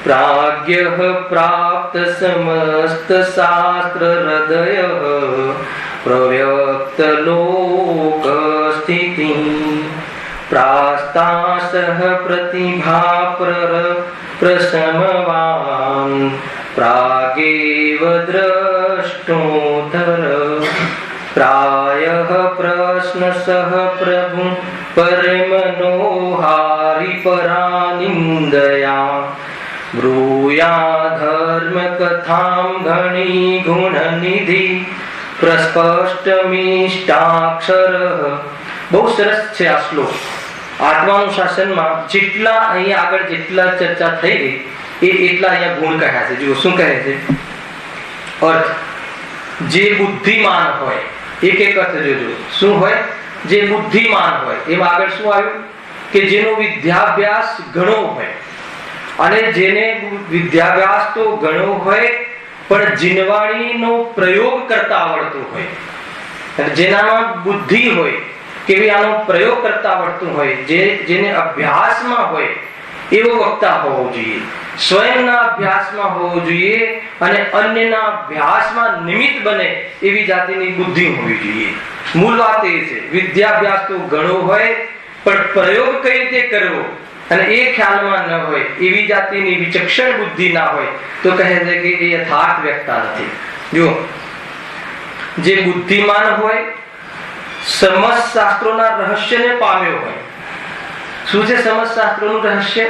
प्राज्ञः प्राप्त समस्त शास्त्र हृदय प्रव्यक्त लोक स्थिति प्रास्तासह प्रतिभा प्रसमवान् प्रागेव द्रष्टोतर प्रायः प्रश्नसः प्रभु परमनोहारि परानिन्दया ब्रूया धर्म कथां घणी गुण निधि प्रस्पष्टमिष्टाक्षर. બહુ સરસ છે આ શ્લોક. આત્માનું શાસનમાં જેટલા અહીંયા આગળ જેટલા ચર્ચા થઈ ગઈ એટલા અહીંયા ગુણ કહ્યા છે. જુઓ શું કહે છે અર્થ. જે બુદ્ધિમાન હોય, એક અર્થ જોજો. શું હોય? જે બુદ્ધિમાન હોય. એમાં આગળ શું આવ્યું કે જેનો વિદ્યાભ્યાસ ઘણો હોય, અને જેને વિદ્યાભ્યાસ તો ઘણો હોય પણ જીનવાણીનો પ્રયોગ કરતા આવડતું હોય, જેનામાં બુદ્ધિ હોય કે આનો પ્રયોગ કરતા આવડતું હોય, જેને અભ્યાસમાં હોય એવો વક્તા હોવો જોઈએ. સ્વયંના અભ્યાસમાં હોવો જોઈએ અને અન્યના અભ્યાસમાં નિમિત્ત બને એવી જાતિની બુદ્ધિ હોવી જોઈએ. મૂળ વાત એ છે, વિદ્યાભ્યાસ તો ઘણો હોય પણ પ્રયોગ કઈ રીતે કરવો અને એ ખ્યાલમાં ન હોય, એવી જાતિની વિચક્ષણ બુદ્ધિ ના હોય તો કહે છે કે એ યથાર્થ વ્યક્તા નથી. જો જે બુદ્ધિમાન હોય, સમસ્ત શાસ્ત્રોના રહસ્યને પામ્યો હોય. શું છે સમસ્ત શાસ્ત્રોનું રહસ્ય?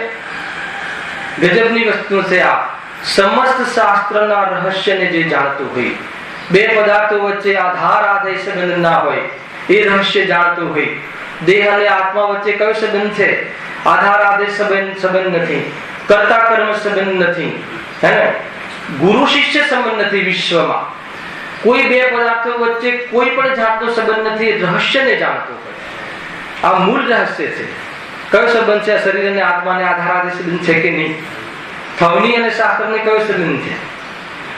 ગજબની વસ્તુ છે આ. સમસ્ત શાસ્ત્રના રહસ્યને જે જાણતું હોય, બે પદાર્થો વચ્ચે આધાર આધેય સંબંધ ના હોય એ રહસ્ય જાણતું હોય. દેહ અને આત્મા વચ્ચે કયો સંબંધ છે? આધાર આદેશ સંબંધ નથી, કર્તા કર્મ સંબંધ નથી, હે ને, ગુરુ શિષ્ય સંબંધ નથી. વિશ્વમાં કોઈ બે પદાર્થો વચ્ચે કોઈ પણ જાતનો સંબંધ નથી. રહસ્યને જાણતો હોય. આ મૂળ રહસ્ય છે. કયો સંબંધ છે? શરીર અને આત્માને આધાર આદેશ સંબંધ છે કે નહીં? થવની અને શાસ્ત્રને કયો સંબંધ છે?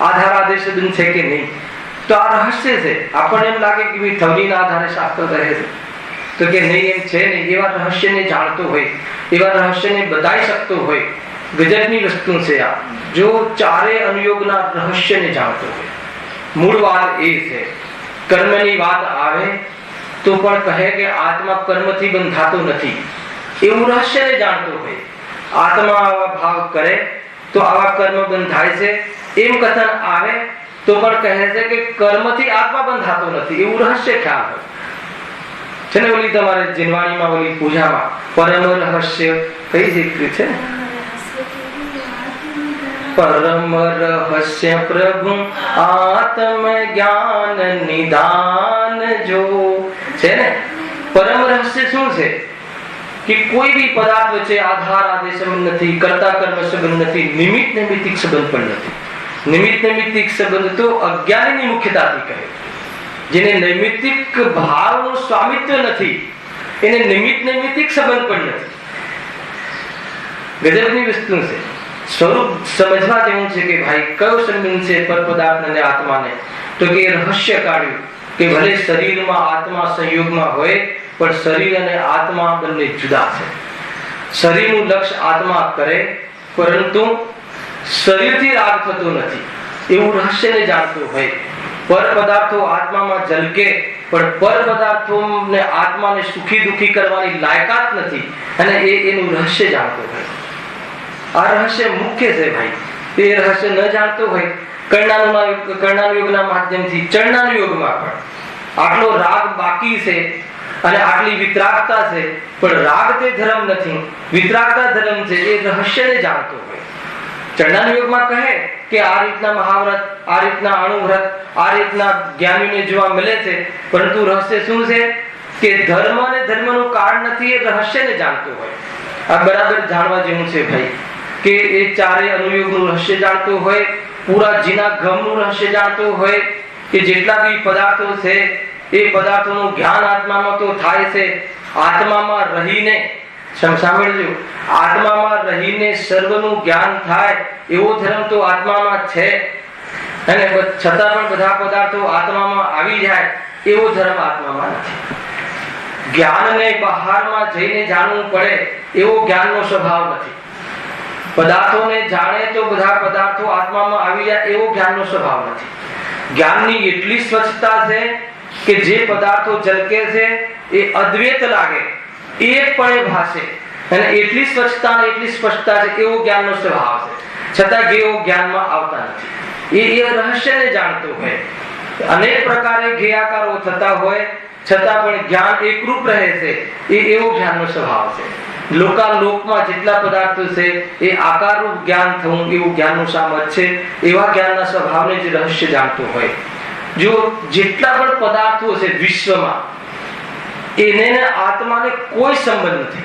આધાર આદેશ સંબંધ છે કે નહીં? તો આ રહસ્ય છે. આપણને એમ લાગે કે ભાઈ થવનીના આધારે શાસ્ત્ર કહે છે, તો કે નહીં, એમ છે નહીં. એવા રહસ્યને જાણતો હોય, એવા રહસ્યને બતાવી શકતો હોય. ગજબની વસ્તુ છે આ. જો ચારે અનુયોગના રહસ્યને જાણતો હોય. મૂળ વાત એ છે. કર્મની વાત આવે તો પણ કહે કે આત્મા કર્મથી બંધાતો નથી, એવું રહસ્યને જાણતો હોય. આત્મા આવા ભાવ કરે તો આવા કર્મ બંધાય છે, એમ કથન આવે તો પણ કહે છે કે કર્મથી આત્મા બંધાતો નથી, એવું રહસ્ય ખ્યાલ હોય છે ને. ઓલી તમારે જીનવાણીમાં ઓલી પૂજામાં પરમ રહસ્ય કઈ દીકરી છે? પરમ રહસ્ય પ્રભુ આત્મ જ્ઞાન નિદાન જો છે ને. પરમ રહસ્ય શું છે? કે કોઈ બી પદાર્થ વચ્ચે આધાર આદેશ સંબંધ નથી, કર્તા કર્મ સંબંધ નથી, નિમિત્ત નૈમિત્તિક સંબંધ પણ નથી. નિમિત્ત નૈમિત્તિક સંબંધ તો અજ્ઞાનીની મુખ્યતાથી કહે. જેને નૈમિત્તિક ભાવનું સ્વામિત્વ નથી એને નિમિત્ત નૈમિત્તિક સંબંધ પણ નથી. ગજબની વસ્તુ છે. સ્વરૂપ સમજવા જેવું છે કે ભાઈ કયો સંબંધ છે પર પદાર્થ અને આત્માને? તો કે રહસ્ય કાઢ્યું કે ભલે શરીરમાં આત્મા સંયોગમાં હોય પણ શરીર અને આત્મા બંને જુદા છે. શરીરનું લક્ષ્ય આત્મા કરે પરંતુ શરીરથી રાગ થતો નથી, એવું રહસ્યને જાણતું હોય. પર પદાર્થો આત્મામાં ઝલકે પણ પર પદાર્થોને આત્માને સુખી દુખી કરવાની લાયકાત નથી, અને એનું રહસ્ય જાણતો હોય. આ રહસ્ય મુખ્ય છે ભાઈ. એ રહસ્ય ન જાણતો હોય કર્ણાનુયોગના માધ્યમથી ચરણાનુયોગમાં પણ આટલો રાગ બાકી છે અને આટલી વિતરાગતા છે, પણ રાગ તે ધર્મ નથી, વિતરાગતા ધર્મ છે, એ રહસ્યને જાણતો હોય. ચરણાનુયોગમાં કહે કે આ રીતના મહાવ્રત, આ રીતના અણુવ્રત, આ રીતના જ્ઞાનીને જોવા મળે છે, પરંતુ રહસ્ય શું છે? કે ધર્મ અને ધર્મનું કારણ નથી, એ રહસ્યને જાણતો હોય. આ બરાબર જાણવા જેવું છે ભાઈ કે એ ચારે અનુયોગનું રહસ્ય જાણતો હોય, પૂરા જીના ગમનું રહસ્ય જાણતો હોય કે જેટલા બી પદાર્થો છે એ પદાર્થોનું જ્ઞાન આત્મામાં તો થાય છે. આત્મામાં રહીને સાંભળજો, આત્મામાં રહીને સર્વનું જ્ઞાન થાય એવો ધર્મ તો આત્મામાં છે, અને છતાં પણ બધા પદાર્થો આત્મામાં આવી જાય એવો ધર્મ આત્મામાં નથી. જ્ઞાનને બહારમાં જઈને જાણવું પડે એવો જ્ઞાનનો સ્વભાવ નથી. પદાર્થોને જાણે તો બધા પદાર્થો આત્મામાં આવી જાય એવો જ્ઞાનનો સ્વભાવ નથી. જ્ઞાનની એટલી સ્વચ્છતા છે કે જે પદાર્થો ઝલકે છે એ અદ્વૈત લાગે, એકપણે ભાસે, અને એટલી સ્વચ્છતા અને એટલી સ્પષ્ટતા છે એવો જ્ઞાનનો સ્વભાવ છે, છતાં જેઓ જ્ઞાનમાં આવતા નથી. એ રહસ્યને જાણતો હોય. અનેક પ્રકારે જ્ઞેયાકારો થતા હોય છતાં પણ જ્ઞાન એકરૂપ રહે છે, એ એવો જ્ઞાનનો સ્વભાવ છે. લોકાલોકમાં જેટલા પદાર્થો છે એ આકારરૂપ જ્ઞાન થવું એવું જ્ઞાનનું સામર્થ્ય છે. એવા જ્ઞાનના સ્વભાવને જે રહસ્ય જાણતો હોય. જો જેટલા પણ પદાર્થો છે વિશ્વમાં એને આત્માને કોઈ સંબંધ નથી.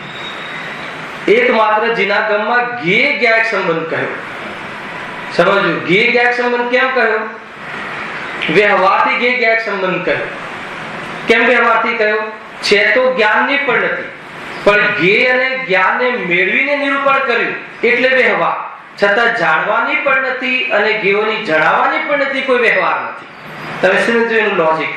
એકમાત્ર જીનાગમમાં જ્ઞેય સંબંધ કહ્યો. સમજો, જ્ઞેય સંબંધ કેમ કહ્યો? વ્યવહારથી જ્ઞેય સંબંધ કહ્યો. કેમ વ્યવહારથી કહ્યો? છે તો જ્ઞાનની પણ નથી, પણ જ્ઞેય અને જ્ઞાનને મેળવીને નિરૂપણ કર્યું એટલે વ્યવહાર. છતાં જાણવાની પણ નથી અને જ્ઞેયોની જણાવવાની પણ નથી, કોઈ વ્યવહાર નથી. તમે સમજો એનું લોજિક.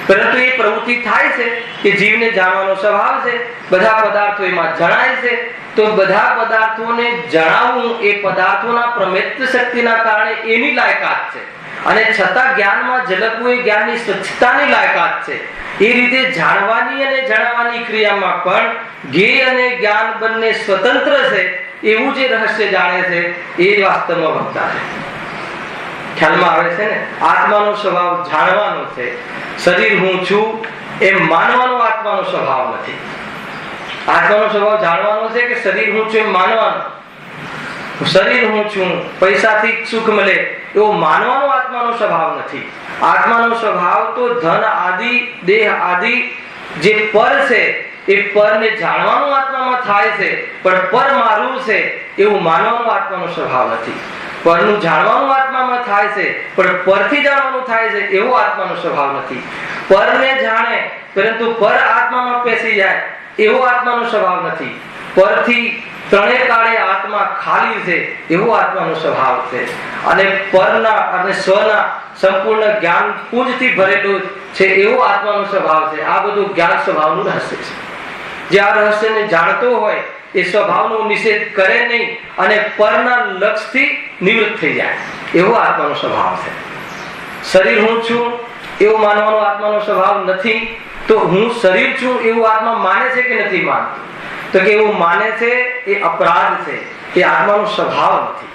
પરંતુ એ પ્રવૃત્તિ થાય છે કે જીવને જાણવાનો સ્વભાવ છે, બધા પદાર્થો એમાં જણાય છે, તો બધા પદાર્થોને જણાવવું એ પદાર્થોના પ્રમેત્વ શક્તિના કારણે એની લાયકાત છે, અને છતાં જ્ઞાનમાં ઝલકવું એ જ્ઞાનની સ્વચ્છતાની લાયકાત છે. એ રીતે જાણવાની અને જણાવવાની ક્રિયામાં પણ જ્ઞેય અને જ્ઞાન બંને સ્વતંત્ર છે, એવું જે રહસ્ય જાણે છે એ વાસ્તવમાં વક્તા છે. ખ્યાલમાં આવે છે ને? આત્માનો સ્વભાવ જાણવાનો છે. શરીર હું છું એમ માનવાનો આત્માનો સ્વભાવ નથી. આત્માનો સ્વભાવ જાણવાનો છે કે શરીર હું છું એમ માનવાનો. શરીર હું છું, પૈસાથી સુખ મળે એવો માનવાનો આત્માનો સ્વભાવ નથી. આત્માનો સ્વભાવ તો ધન આદિ, દેહ આદિ જે પર છે એ પરને જાણવાનું આત્મામાં થાય છે, પણ પર મારું છે એવું માનવાનો આત્માનો સ્વભાવ નથી. પરનું જાણવાનું આત્મામાં થાય છે, પણ પરથી જાણવાનું થાય છે એવો આત્માનો સ્વભાવ નથી. પરને જાણે પરંતુ પર આત્મામાં પેસી જાય એવો આત્માનો સ્વભાવ નથી. પરથી ત્રણેય કાળે આત્મા ખાલી છે એવો આત્માનો સ્વભાવ છે. અને પરના અને સ્વના સંપૂર્ણ જ્ઞાન પુંજથી ભરેલું છે એવો આત્માનો સ્વભાવ છે. આ બધું જ્ઞાન સ્વભાવનું રહસ્ય છે. જે આ રહસ્યને જાણતો હોય એ સ્વભાવનો નિષેધ કરે નહીં અને પરના લક્ષથી નિવૃત્ત થઈ જાય એવો આત્માનો સ્વભાવ છે. શરીર હું છું એવું માનવાનો આત્માનો સ્વભાવ નથી. તો હું શરીર છું એવું આત્મા માને છે કે નથી માનતો? તો કે એવું માને છે એ અપરાધ છે, એ આત્માનો સ્વભાવ નથી.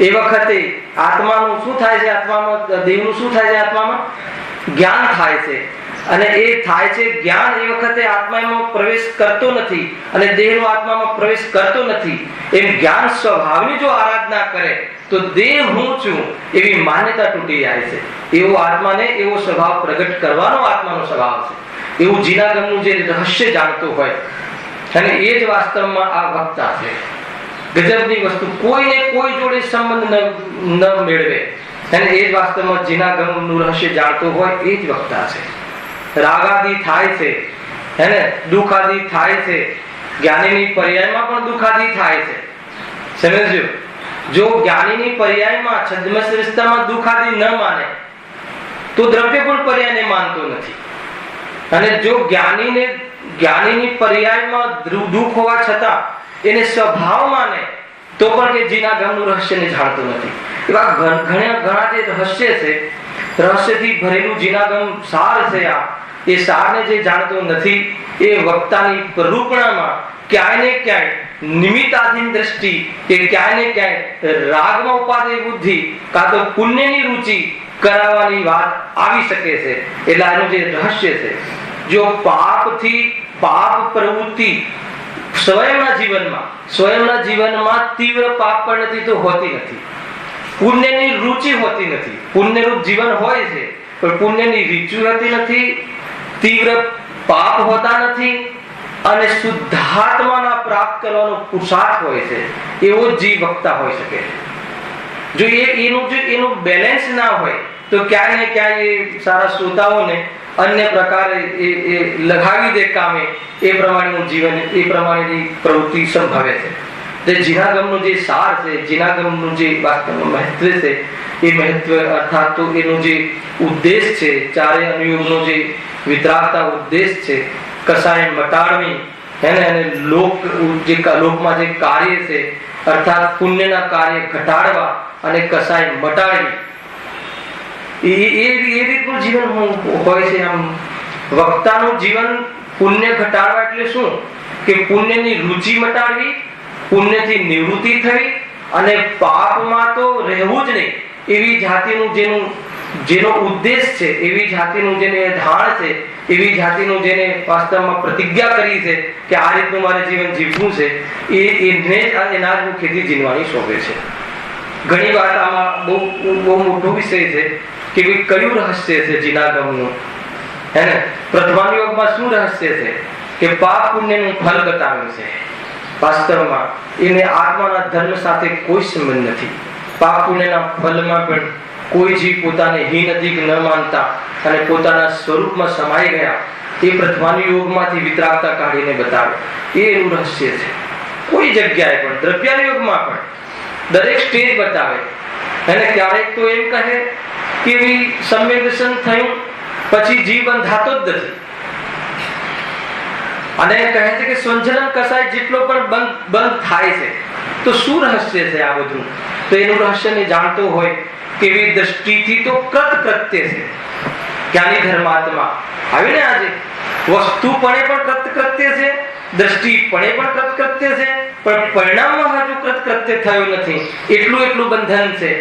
એ વખતે આત્માનું શું થાય છે? આત્મામાં દેવનું શું થાય છે? આત્મામાં જ્ઞાન થાય છે. અને એ થાય છે જ્ઞાન એ વખતે આત્મામાં પ્રવેશ કરતો નથી અને દેહનો આત્મામાં પ્રવેશ કરતો નથી. એમ જ્ઞાન સ્વભાવની જો આરાધના કરે તો દેહ હું છું એવી માન્યતા તૂટી જાય છે. એવો આત્માને એવો સ્વભાવ પ્રગટ કરવાનો આત્માનો સ્વભાવ છે. એવું જીનાગમનું જે રહસ્ય જાણતો હોય અને એ જ વાસ્તવમાં આ વક્તા છે. ગજબની વસ્તુ, કોઈને કોઈ જોડે સંબંધ ન મેળવે અને એ જ વાસ્તવમાં જીનાગમનું રહસ્ય જાણતો હોય એ જ વક્તા છે. રાગાદી થાય છે, હેને, દુખાદી થાય છે. જ્ઞાનીની પર્યાયમાં પણ દુખાદી થાય છે. સમજ્યો? જો જ્ઞાનીની પર્યાયમાં છદ્મશ્રેષ્ઠતામાં દુખાદી ન માને તો દ્રવ્ય પણ પર્યાયને માનતો નથી. અને જો જ્ઞાનીની પર્યાયમાં દુઃખ હોવા છતાં એને સ્વભાવ માને તો પણ કે જીનાગમનું રહસ્યને જાણતો નથી. એવા ઘણા જે રહસ્ય છે, રહસ્યથી ભરેલું જીનાગમ સાર છે. એ સારને જે જાણતો નથી એ વક્તાની પ્રરૂપણામાં ક્યાંય ને ક્યાંય નિમિત્તાધીન દ્રષ્ટિ કે ક્યાંય ને ક્યાંય રાગમાં ઉપાદેય બુદ્ધિ કાં તો પુણ્યની રુચિ કરાવવાની વાત આવી શકે છે. એટલે આનું જે રહસ્ય છે, જો પાપ પ્રવૃત્તિ સ્વયંના જીવનમાં તીવ્ર પાપ પણ નથી તો હોતી નથી. પુણ્યની રુચિ હોતી નથી. પુણ્યરૂપ જીવન હોય છે પણ પુણ્યની રુચિ હોતી નથી, તીવ્ર પાપ હોતા નથી અને શુદ્ધાત્માના પ્રાપ્ત કરવાનો પુરુષાર્થ હોય છે. એવો જીવ વક્તા હોઈ શકે. જો એનું બેલેન્સ ના હોય તો ક્યાંય ને ક્યાંય એ સારા શ્રોતાઓને અન્ય પ્રકારે એ લગાવી દે કામે. એ પ્રમાણેનું જીવન, એ પ્રમાણેની પ્રવૃત્તિ સંભવે છે. જે જીનાગમનું જે સાર છે, જીનાગમનું જે વાસ્તવમાં મહત્વ છે, એ મહત્વ અર્થાત તો એનો જે ઉદ્દેશ છે, ચારે અનુયોગનો જે વિતરાગતા ઉદ્દેશ છે, કસાય મટાડવી અને લોકમાં જે કાર્ય છે અર્થાત પુણ્યના કાર્ય ઘટાડવા અને કસાય મટાડવી, એ રીતનું જીવન હોય છે. આમ વક્તાનું જીવન પુણ્ય ઘટાડવા એટલે શું કે પુણ્યની રુચિ મટાડવી, પુણ્યથી નિવૃત્તિ થવી અને પાપમાં તો રહેવું જ નહીં એવી જાતિનું જેનો ઉદ્દેશ છે, એવી જાતિનું જેને ધાણ છે, એવી જાતિનું જેને વાસ્તવમાં પ્રતિજ્ઞા કરી છે કે આ રીતનું મારે જીવન જીવવું છે, એને એના જ ખેતી જીવવાની શોભે છે. ઘણી વાર આમાં બહુ મોટો વિષય છે કે ભાઈ કયું રહસ્ય છે જીનાગમનું, હે ને? પ્રથમાનુયોગમાં શું રહસ્ય છે કે પાપ પુણ્યનું ફલ બતાવ્યું છે. વાસ્તવમાં એને આત્માના ધર્મ સાથે કોઈ સંબંધ નથી. પાપ પુણ્યના ફલમાં પણ કોઈ જીવ પોતાને હીન અધિક ન માનતા અને પોતાના સ્વરૂપમાં સમાઈ ગયા એ પ્રથમાનુયોગમાંથી વિતરાગતા કાઢીને બતાવે. એ એનું રહસ્ય છે. કોઈ જગ્યાએ પણ દ્રવ્યાનુયોગમાં પણ દરેક સ્ટેજ બતાવે. અને ક્યારેક તો એમ કહે કે સમ્યક દર્શન થયું પછી જીવ બંધાતો જ નથી. અને કહે છે કે સંચલન કસાય જેટલો પણ બંધ થાય છે તો શું રહસ્ય છે આ બધું? તો એનું રહસ્યને જાણતો હોય કેવી દ્રષ્ટિથી તો કૃત્ય છે. જ્ઞાની ધર્માત્મા આવીને આજે વસ્તુપણે પણ કૃત્ય છે, દ્રષ્ટિપણે પણ કૃત્ય છે, પણ પરિણામમાં હજુ કૃત્ય થયું નથી. એટલું બંધન છે.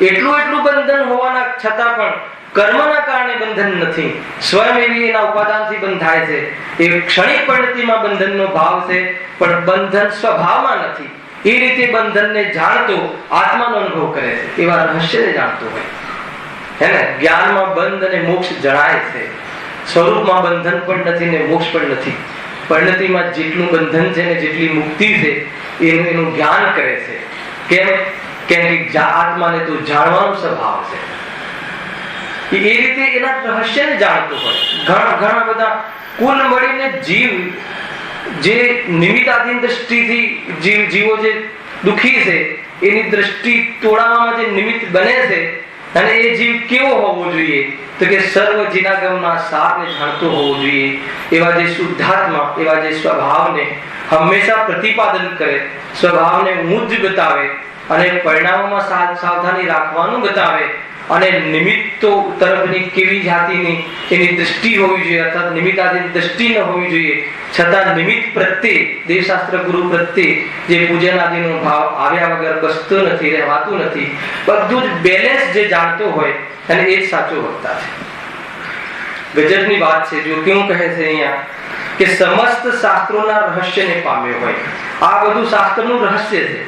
એટલું બંધન હોવાના છતાં પણ કર્મના કારણે બંધન નથી. સ્વયં એવી એના ઉપાદાનથી બંધાય છે. એ ક્ષણિક પરિણતિમાં બંધનનો ભાવ છે પણ બંધન સ્વભાવમાં નથી. એ રીતે બંધનને જાણતો આત્માનો અનુભવ કરે છે, એવા રહસ્યને જાણતો હોય હે ને. જ્ઞાનમાં બંધ અને મોક્ષ જણાય છે, સ્વરૂપમાં બંધન પણ નથી ને મોક્ષ પણ નથી. પરિણતિમાં જેટલું બંધન છે ને જેટલી મુક્તિ છે એનું જ્ઞાન કરે છે. કેમ કે આત્માને તો જાણવાનો સ્વભાવ છે. એ રીતે એના રહસ્યને જાણતો હોય. ઘણા બધા કુલ મળીને જીવ જે નિમિત્તાધીન દ્રષ્ટિથી જીવો જે દુઃખી છે એની દ્રષ્ટિ તોડાવવામાં જે નિમિત્ત બને છે, અને એ જીવ કેવો હોવો જોઈએ તો કે સર્વ જીનાગમના સારને જાણતો હોવો જોઈએ. એવા જે શુદ્ધાત્મા, એવા જે સ્વભાવને હંમેશા પ્રતિપાદન કરે, સ્વભાવને ઊંચ બતાવે અને પરિણામોમાં સાવધાની રાખવાનું બતાવે, અને નિમિત્તો તરફની કેવી જાતિની એની દ્રષ્ટિ હોવી જોઈએ, અર્થાત નિમિત્તાધીન દ્રષ્ટિ ન હોવી જોઈએ, છતાં નિમિત્ત પ્રત્યે દેવશાસ્ત્ર ગુરુ પ્રત્યે જે પૂજન આદિનો ભાવ આવ્યા વગર બસતો નથી, રહેવાતું નથી, બધું જ બેલેન્સ જે જાણતો હોય અને એ જ સાચો વક્તા છે. ગજબની વાત છે. જો કેવું કહે છે અહીંયા કે સમસ્ત શાસ્ત્રોના રહસ્યને પામ્યો હોય. આ બધું શાસ્ત્રનું રહસ્ય છે.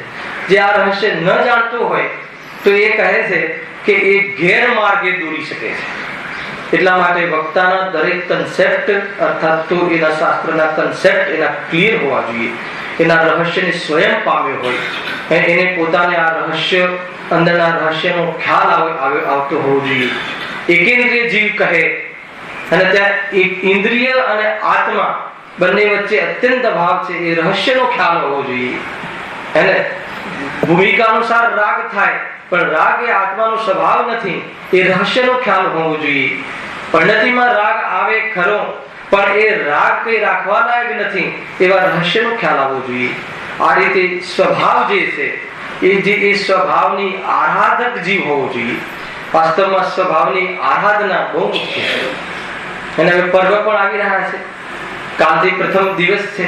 જે આ રહસ્ય ન જાણતો હોય તો એ કહે છે કે એ ગેરમાર્ગે દોરી શકે છે. એટલા માટે વક્તાના દરેક કન્સેપ્ટ અર્થાત તો એના શાસ્ત્રના કન્સેપ્ટ એના ક્લિયર હોવા જોઈએ, એના રહસ્યને સ્વયં પામ્યો હોય, એને પોતાને આ રહસ્ય અંદરના રહસ્યનો ખ્યાલ આવતો હોવો જોઈએ. એકેન્દ્રિય જીવ કહે અને ત્યાં એક ઇન્દ્રિય અને આત્મા બંને વચ્ચે અત્યંત ભાવ છે, એ રહસ્યનો ખ્યાલ હોવો જોઈએ. એને ભૂમિકા અનુસાર રાગ થાય, પણ રાગ એ આત્માનો સ્વભાવ નથી, એ રહસ્યનો ખ્યાલ હોવો જોઈએ. પરિણતિમાં રાગ આવે ખરો, પણ એ રાગ કઈ રાખવા લાયક નથી, એવા રહસ્યનો ખ્યાલ આવવો જોઈએ. આ રીતે સ્વભાવ જે છે એ સ્વભાવની આરાધક જીવ હોવો જોઈએ. વાસ્તવમાં સ્વભાવની આરાધના બહુ મુખ્ય છે. અને હવે પર્વ પણ આવી રહ્યા છે. કાલથી પ્રથમ દિવસ છે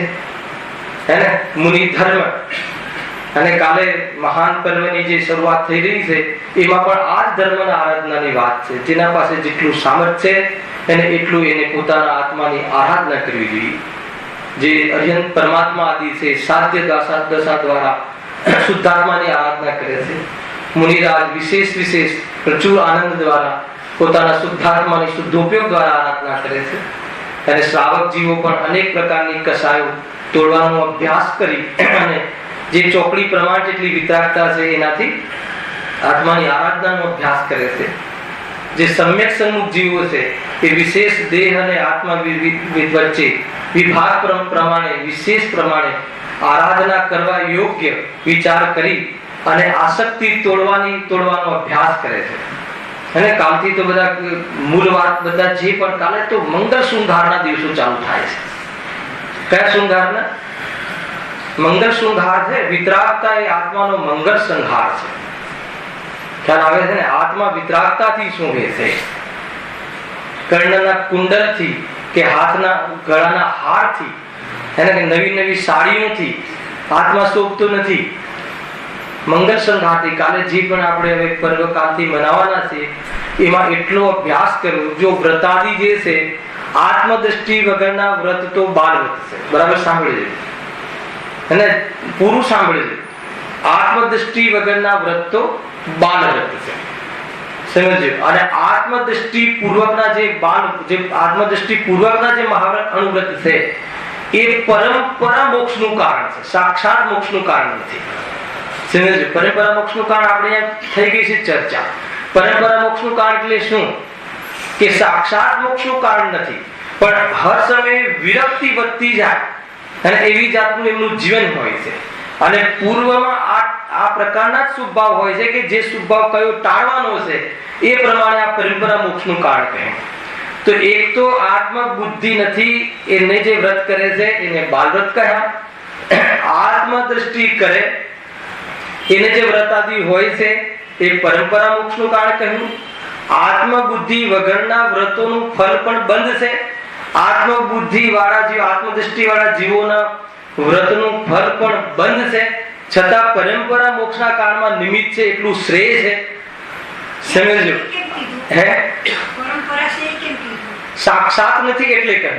એને મુનિ ધર્મ, અને કાલે મહાન પર્વની જે શરૂઆત થઈ રહી છે એમાં પણ આ જ ધર્મના આરાધનાની વાત છે. જેના પાસે જેટલું સામર્થ્ય છે એને એટલું એને પોતાના આત્માની આરાધના કરવી જોઈએ. જે અર્યંત પરમાત્મા આદિ છે સાધ્ય દશા દ્વારા શુદ્ધાત્માની આરાધના કરે છે. મુનિરાજ વિશેષ પ્રચુર આનંદ દ્વારા પોતાના શુદ્ધાત્માની શુદ્ધોપયોગ દ્વારા આરાધના કરે છે. અને શ્રાવક જીવો પણ અનેક પ્રકારની કસાયો તોડવાનો અભ્યાસ કરી અને જે ચોકડી પ્રમાણ જેટલી વિતરાગતા છે એનાથી આત્માની આરાધનાનો અભ્યાસ કરે છે. જે સમ્યક સન્મુખ જીવો છે એ વિશેષ દેહ અને આત્મા વચ્ચે વિભાગ પ્રમાણે વિશેષ પ્રમાણે આરાધના કરવા યોગ્ય વિચાર કરી અને આસક્તિ તોડવાનો અભ્યાસ કરે છે. અને કાલથી તો બધા મૂળ વાત બધા જે પણ કાલે તો મંગળ શૃંગારના દિવસો ચાલુ થાય છે. કયા શૃંગારના? મંગળ શૃંગાર છે. વિતરાગતા એ આત્માનો મંગળ સંહાર છે. ખ્યાલ આવે છે ને? આત્મા વિતરાગતાથી સૂંઘે છે. કર્ણના કુંડલથી કે હાથના ગળાના હારથી, એને કે નવી સાડીઓથી આત્મા શોભતો નથી. મંગળ સંઘાથી કાલે જે પણ આપણે હવે પર્વ કાલથી મનાવવાના છે એમાં એટલો અભ્યાસ કરવો. જો વ્રતાદિ જે છે આત્મદ્રષ્ટિ વગરના વ્રત તો બાળ વ્રત છે. બરાબર સાંભળે છે અને પૂરું સાંભળે છે. આત્મદ્રષ્ટિ વગરના વ્રત તો બાળ વ્રત છે. સમજો. અને આત્મદ્રષ્ટિ પૂર્વકના જે આત્મદ્રષ્ટિ પૂર્વકના જે મહાવ્રત અનુવ્રત છે એ પરંપરા મોક્ષનું કારણ છે, સાક્ષાત મોક્ષનું કારણ નથી. સમજો. પરંપરા મોક્ષનું કારણ આપણે અહીંયા થઈ ગઈ છે ચર્ચા. પરંપરા મોક્ષનું કારણ એટલે શું? કે સાક્ષાત મોક્ષનું કારણ નથી, પણ હર સમયે વિરક્તિ વધતી જાય અને એવી જાતનું એમનું જીવન હોય છે. અને પૂર્વમાં આ પ્રકારના જ શુભભાવ હોય છે કે જે શુભભાવ કયો ટાળવાનો છે એ પ્રમાણે આ પરંપરા મોક્ષનું કારણ કહે. તો એક તો આત્મ બુદ્ધિ નથી, એને જે વ્રત કરે છે એને બાલ વ્રત કહ્યા. આત્મદ્રષ્ટિ કરે એને જે વ્રત આદિ હોય છે એ પરંપરા મોક્ષનું કારણ કહ્યું. આત્મ બુદ્ધિ વગરના વ્રતોનું ફલ પણ બંધ છે. આત્મ બુદ્ધિ વાળા જીવ, આત્મદ્રષ્ટિ વાળા જીવોના વ્રતનું ફલ પણ બંધ છે, છતાં પરંપરા મોક્ષના કાળમાં નિમિત્ત છે એટલું શ્રેય છે. સમજો. હે? સાક્ષાત નથી એટલે કહે.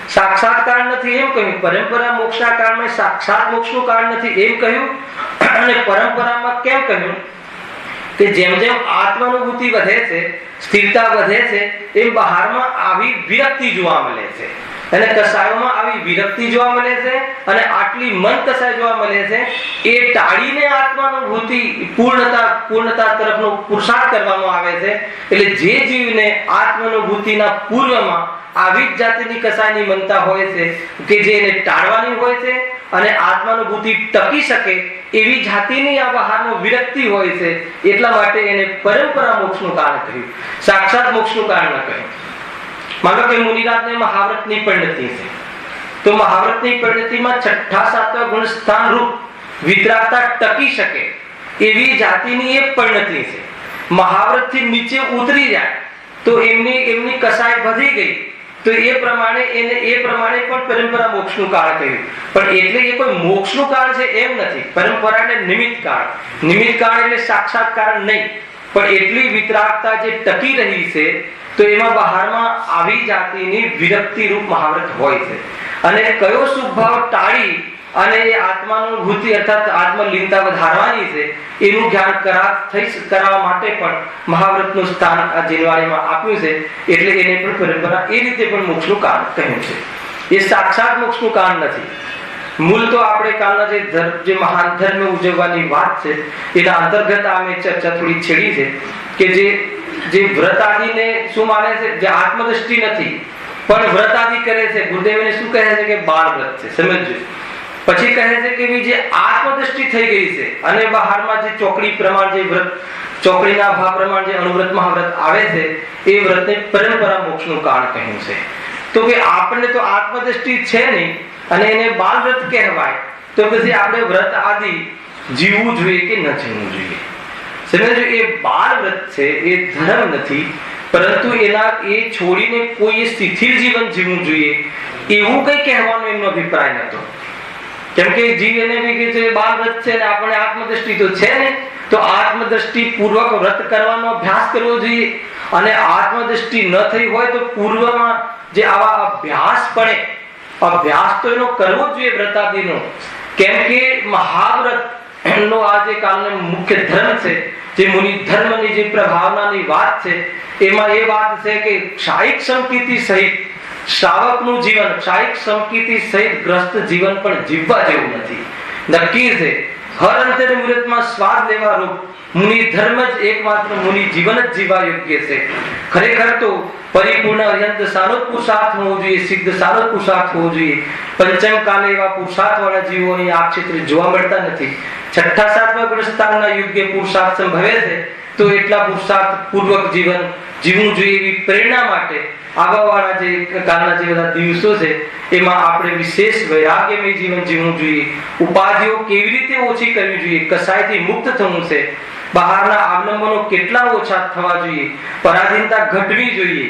સાક્ષાત્કાર નથી એમ કહ્યું, પરંપરા મોક્ષના કારણમાં સાક્ષાત મોક્ષનું કારણ નથી એમ કહ્યું. અને પરંપરામાં કેમ કહ્યું કે જેમ જેમ આત્માનુભૂતિ વધે છે, સ્થિરતા વધે છે, એમ બહારમાં આવી વિરક્તિ જોવા મળે છે. અને કસાયોમાં આવી વિરક્તિ જોવા મળે છે અને આટલી મન કસાય જોવા મળે છે. એ ટાળીને આત્માનુભૂતિ પૂર્ણતા તરફનો પુરુષાર્થ કરવામાં આવે છે. એટલે જે જીવને આત્માનુભૂતિના પૂર્વમાં આવી જ જાતિની કસાયની મનતા હોય છે કે જે એને ટાળવાની હોય છે અને આત્માનુભૂતિ ટકી શકે એવી જાતિની આ બહારનો વિરક્તિ હોય છે, એટલા માટે એને પરંપરા મોક્ષનું કારણ કહ્યું, સાક્ષાત મોક્ષનું કારણ ન કહ્યું. માનો કે મુનિરાજને મહાવ્રતની પરિણતિ છે, તો મહાવ્રતની પરિણતિમાં છઠ્ઠા સાતવા ગુણ સ્થાન રૂપ વિતરાગતા ટકી શકે એવી જાતિની એક પરિણતિ છે. મહાવ્રતથી નીચે ઉતરી જાય તો એમની કસાય વધી ગઈ, તો એ પ્રમાણે પણ પરંપરા મોક્ષનું કારણ કહ્યું. પણ એટલે એ કોઈ મોક્ષનું કારણ છે એમ નથી. પરંપરા એટલે નિમિત્ત કારણ. નિમિત્ત કારણ એટલે સાક્ષાત કારણ નહીં, પણ એટલી વિતરાગતા જે ટકી રહી છે તો એમાં બહારમાં આવી જાતિની વિરક્તિ રૂપ મહાવ્રત હોય છે. અને કયો સ્વભાવ ટાળી અને એ આત્માનુભૂતિ અર્થાત આત્મલીનતા વધારવાની છે એનું જ્ઞાન કરાવવા માટે પણ મહાવ્રતનું સ્થાન આ જીનવાણીમાં આપ્યું છે. એટલે એને પણ પરંપરા એ રીતે પણ મોક્ષનું કારણ કહ્યું છે. એ સાક્ષાત મોક્ષનું કારણ નથી. મૂળ તો આપણે કાલના જે મહાન ધર્મ ઉજવવાની વાત છે એના અંતર્ગત અમે ચર્ચા થોડી છેડી છે કે જે વ્રત આદિને શું માને છે, જે આત્મદ્રષ્ટિ નથી પણ વ્રત આદિ કરે છે, ગુરુદેવને શું કહે છે કે બાળ વ્રત છે, સમજજો. પછી કહે છે કે જે આત્મદ્રષ્ટિ થઈ ગઈ છે અને બહારમાં જે ચોકડી પ્રમાણ જે વ્રત, ચોકડીના ભાવ પ્રમાણ જે અનુવ્રત મહાવ્રત આવે છે એ વ્રતને પરંપરા મોક્ષનું કારણ કહ્યું છે. તો કે આપણને તો આત્મદ્રષ્ટિ છે નહીં અને એને બાળ વ્રત કહેવાય, તો પછી આપણે વ્રત આદિ જીવવું જોઈએ કે ન જીવવું જોઈએ? સમજો, એ બાળ વ્રત છે, એ ધર્મ નથી, પરંતુ એ છોડીને કોઈ શિથિલ જીવન જીવવું જોઈએ એવું કઈ કહેવાનો એમનો અભિપ્રાય નતો. કેમ કે જીવ એને બી કે બાળ વ્રત છે ને આપણે આત્મદ્રષ્ટિ તો છે ને, તો આત્મદ્રષ્ટિ પૂર્વક વ્રત કરવાનો અભ્યાસ કરવો જોઈએ. અને આત્મદ્રષ્ટિ ન થઈ હોય તો પૂર્વમાં જે આવા અભ્યાસ તો એનો કરવો જોઈએ વ્રતાદિનો. કેમ કે મહાવ્રત નો આ જે કાલનો મુખ્ય ધર્મ છે, જે મુનિ ધર્મની જે પ્રભાવનાની વાત છે, એમાં એ વાત છે કે ક્ષાયિક સંકિતિ સહિત શ્રાવકનું જીવન, ક્ષાયિક સંકિતિ સહિત ગ્રસ્ત જીવન પણ જીવવા જેવું નથી. નક્કી છે હર અંતર મુહૂર્તમાં સ્વાદ લેવા રૂપ મુનિ ધર્મ જ એકમાત્ર મુનિ જીવન જ જીવવા યોગ્ય છે. ખરેખર તો પરિપૂર્ણ અર્યંત સારો પુરુષાર્થ હોવો જોઈએ, સિદ્ધ સારો પુરુષાર્થ હોવો જોઈએ. પંચમ કાલે એવા પુરુષાર્થ વાળા જીવોની આ ક્ષેત્રે જોવા મળતા નથી. છઠ્ઠા સાતમા ગુણસ્થાનના યોગ્ય પુરુષાર્થ સંભવે છે તો એટલા પુરુષાર્થ પૂર્વક જીવન જીવવું જોઈએ એવી પ્રેરણા માટે આગળવાળા જે કાલના જે બધા દિવસો છે એમાં આપણે વિશેષ વૈરાગ્યમય જીવન જીવવું જોઈએ. ઉપાધિઓ કેવી રીતે ઓછી કરવી જોઈએ, કસાયથી મુક્ત થવું છે, બહારના આવલંબનો કેટલા ઓછા થવા જોઈએ, પરાધીનતા ઘટવી જોઈએ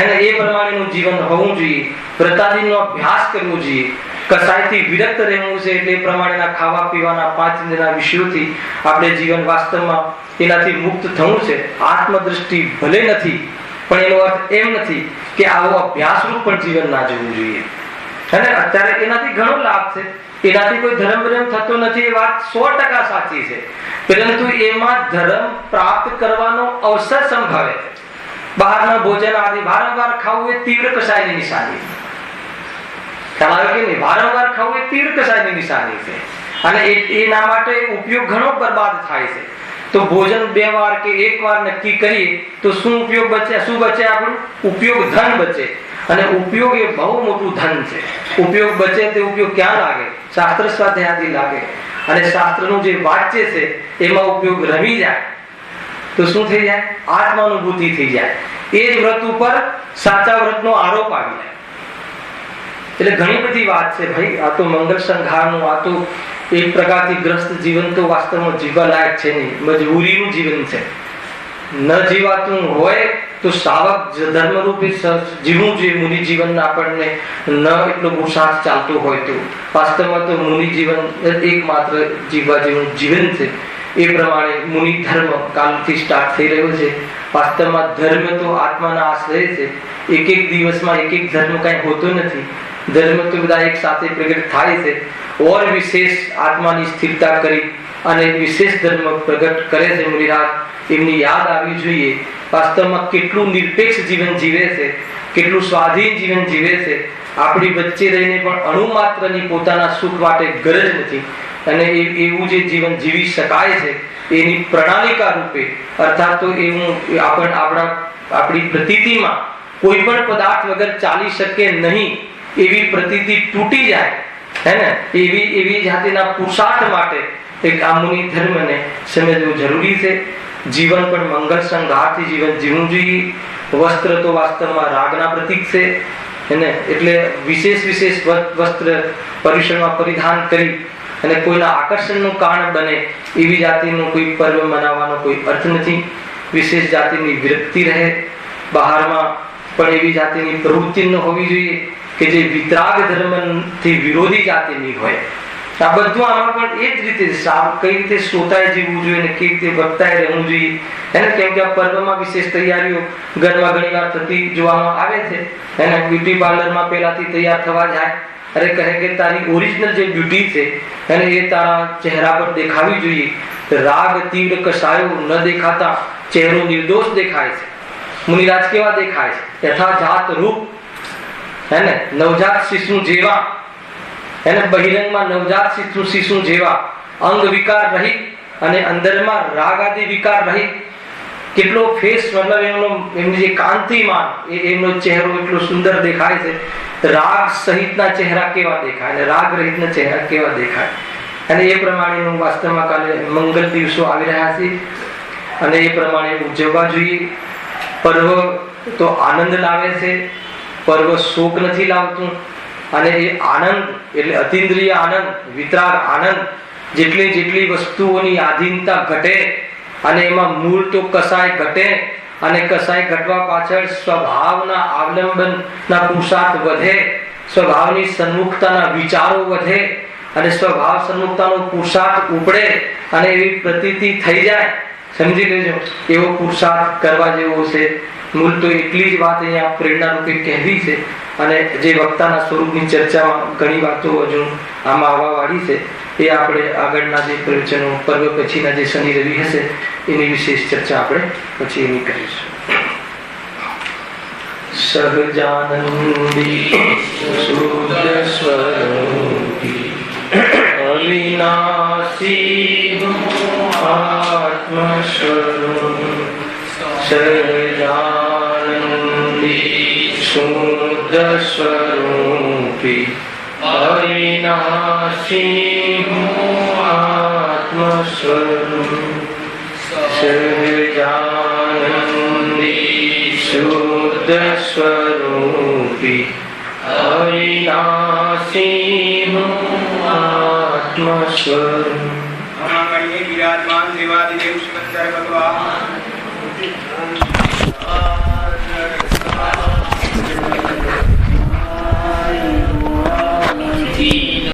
અને એ પ્રમાણેનું જીવન હોવું જોઈએ. વ્રતાદિનો અભ્યાસ કરવો જોઈએ, કસાયથી વિરક્ત રહેવું છે. એટલે એ પ્રમાણેના ખાવા પીવાના 5 ઇન્દ્રિયના વિષયોથી આપણે જીવન વાસ્તવમાં એનાથી મુક્ત થવું છે. આત્મદ્રષ્ટિ ભલે નથી પણ એનો અર્થ એમ નથી કે આવો અભ્યાસરૂપ પણ જીવન ના જીવવું જોઈએ. અને અત્યારે એનાથી ઘણો લાભ છે, એનાથી કોઈ ધર્મ થતો નથી, એ વાત 100% સાચી છે. પરંતુ એમાં ધર્મ પ્રાપ્ત કરવાનો અવસર સંભવે છે. બહારના ભોજન આદિ વારંવાર ખાવું એ તીવ્ર કસાયની નિશાની છે. ખ્યાલ આવે કે નહીં? વારંવાર ખાવું એ તીવ્ર કસાયની નિશાની છે અને એના માટે ઉપયોગ ઘણો બરબાદ થાય છે. તો ભોજન 2 વાર કે 1 વાર નક્કી કરીએ તો શું ઉપયોગ બચે? શું બચે? આપણું ઉપયોગ ધન બચે. અને ઉપયોગ એ બહુ મોટું ધન છે. ઉપયોગ બચે તે ઉપયોગ ક્યાં લાગે? શાસ્ત્ર સ્વાધ્યાય લાગે. અને શાસ્ત્રનું જે વાચ્ય છે એમાં ઉપયોગ રમી જાય તો શું થઈ જાય? આત્માનુભૂતિ થઈ જાય. એ જ વ્રત ઉપર સાચા વ્રતનો આરોપ આવી જાય. એટલે ઘણી બધી વાત છે ભાઈ. આ તો મંગલ સંઘારનું, આ તો એક પ્રકારથી ગ્રસ્ત જીવન તો વાસ્તવમાં જીવવા લાયક છે નહીં, મજબૂરીનું જીવન છે. ન જીવાતું હોય તો શ્રાવક ધર્મરૂપે જીવવું જોઈએ. મુનિ જીવન આપણને ન એટલો પુરુષાર્થ ચાલતો હોય તો વાસ્તવમાં તો મુનિ જીવન એકમાત્ર જીવવા જેવું જીવન છે. એ પ્રમાણે મુનિ ધર્મ કાલથી સ્ટાર્ટ થઈ રહ્યો છે. વાસ્તવમાં ધર્મ તો આત્માના આશ્રય છે. એક એક દિવસમાં એક એક ધર્મ કઈ હોતો નથી. ધર્મ તો બધા એક સાથે પ્રગટ થાય છે. ઓર વિશેષ આત્માની સ્થિરતા કરી અને વિશેષ ધર્મ પ્રગટ કરે છે મુનિરાજ. એમની યાદ આવવી જોઈએ વાસ્તવમાં કેટલું નિરપેક્ષ જીવન જીવે છે, કેટલું સ્વાધીન જીવન જીવે છે. આપણી વચ્ચે રહીને પણ અણુ માત્રની પોતાના સુખ માટે ગરજ નથી. અને એવું જે જીવન જીવી શકાય છે એની પ્રણાલિકા રૂપે અર્થાત તો એવું આપણી પ્રતીતિમાં કોઈ પણ પદાર્થ વગર ચાલી શકે નહીં એવી પ્રતીતિ તૂટી જાય હે ને, એવી જાતિના પુરુષાર્થ માટે એક આ મુનિ ધર્મને સમજવું જરૂરી છે. જીવન પણ મંગળ સંઘારથી જીવન જીવવું જોઈએ. વસ્ત્ર તો વાસ્તવમાં રાગના પ્રતીક છે એને, એટલે વિશેષ વસ્ત્ર પર્યુષણમાં પરિધાન કરી અને કોઈના આકર્ષણનું કારણ બને એવી જાતિનું કોઈ પર્વ મનાવવાનો કોઈ અર્થ નથી. વિશેષ જાતિની વિરક્તિ રહે. બહારમાં પણ એવી જાતિની પ્રવૃત્તિ ન હોવી જોઈએ કે જે વિતરાગ ધર્મથી વિરોધી જાતિની હોય. આ બધું આમાં પણ એ જ રીતે કઈ રીતે શ્રોતાએ જીવવું જોઈએ અને કઈ રીતે વક્તાએ રહેવું જોઈએ એને, કેમ કે આ પર્વમાં વિશેષ તૈયારીઓ ઘરમાં ઘણી વાર થતી જોવામાં આવે છે એને. બ્યુટી પાર્લરમાં પહેલાથી તૈયાર થવા જાય, અરે કહે કે તારી ઓરિજિનલ જે બ્યુટી છે એને એ તારા ચહેરા પર દેખાવી જોઈએ. રાગ તીવ્ર કસાયો ન દેખાતા ચહેરો નિર્દોષ દેખાય છે. મુનિરાજ કેવા દેખાય છે? યથાજાત રૂપ હેને, નવજાત શિશુ જેવા એને, બહિરંગમાં નવજાત શિશુ જેવા અંગ વિકાર રહિત અને અંદરમાં રાગ આદિ વિકાર રહિત. કેટલો ફેસ મતલબ એમની જે કાંતિમાન એમનો ચહેરો એટલો સુંદર દેખાય છે. રાગ સહિતના ચહેરા કેવા દેખાય અને રાગ રહિતના ચહેરા કેવા દેખાય. અને એ પ્રમાણેનું વાસ્તવમાં કાલે મંગલ દિવસો આવી રહ્યા છે અને એ પ્રમાણે ઉજવવા જોઈએ. પર્વ તો આનંદ લાવે છે, પર્વ શોક નથી લાવતું. અને એ આનંદ એટલે અતિન્દ્રિય આનંદ, વિતરાગ આનંદ, જેટલી વસ્તુઓની આધીનતા ઘટે અને એમાં મૂળ તો કસાય ઘટે અને કસાય ઘટવા પાછળ સ્વભાવના અવલંબનના પુરુષાર્થ વધે, સ્વભાવની સન્મુખતાના વિચારો વધે અને સ્વભાવ સન્મુખતાનો પુરુષાર્થ ઉપડે અને એવી પ્રતીતિ થઈ જાય. સમજી લેજો, એવો પુરુષાર્થ કરવા જેવો છે. મૂળ તો એટલી જ વાત અહીંયા પ્રેરણા રૂપે કહેવી છે. અને જે વક્તાના સ્વરૂપની ચર્ચામાં ઘણી વાતો હજુ આમાં આવવા વાળી છે. એ આપણે આગળના જે પ્રવચનો પર્વ પછીના જે શનિ રવિ હશે એની વિશેષ ચર્ચા આપણે પછી એની કરીશું. સહજાનંદી શુદ્ધ સ્વરૂપી અવિનાશી આત્મ સ્વરૂપ. સહજાનંદી શુદ્ધ સ્વરૂપી અવિનાશી આત્મ સ્વરૂપ. સહજાનંદી શુદ્ધ સ્વરૂપી અવિનાશી આત્મ સ્વરૂપ. વિરાજમાન દેવાદિદેવ સિકંદર ભગવાન Tea.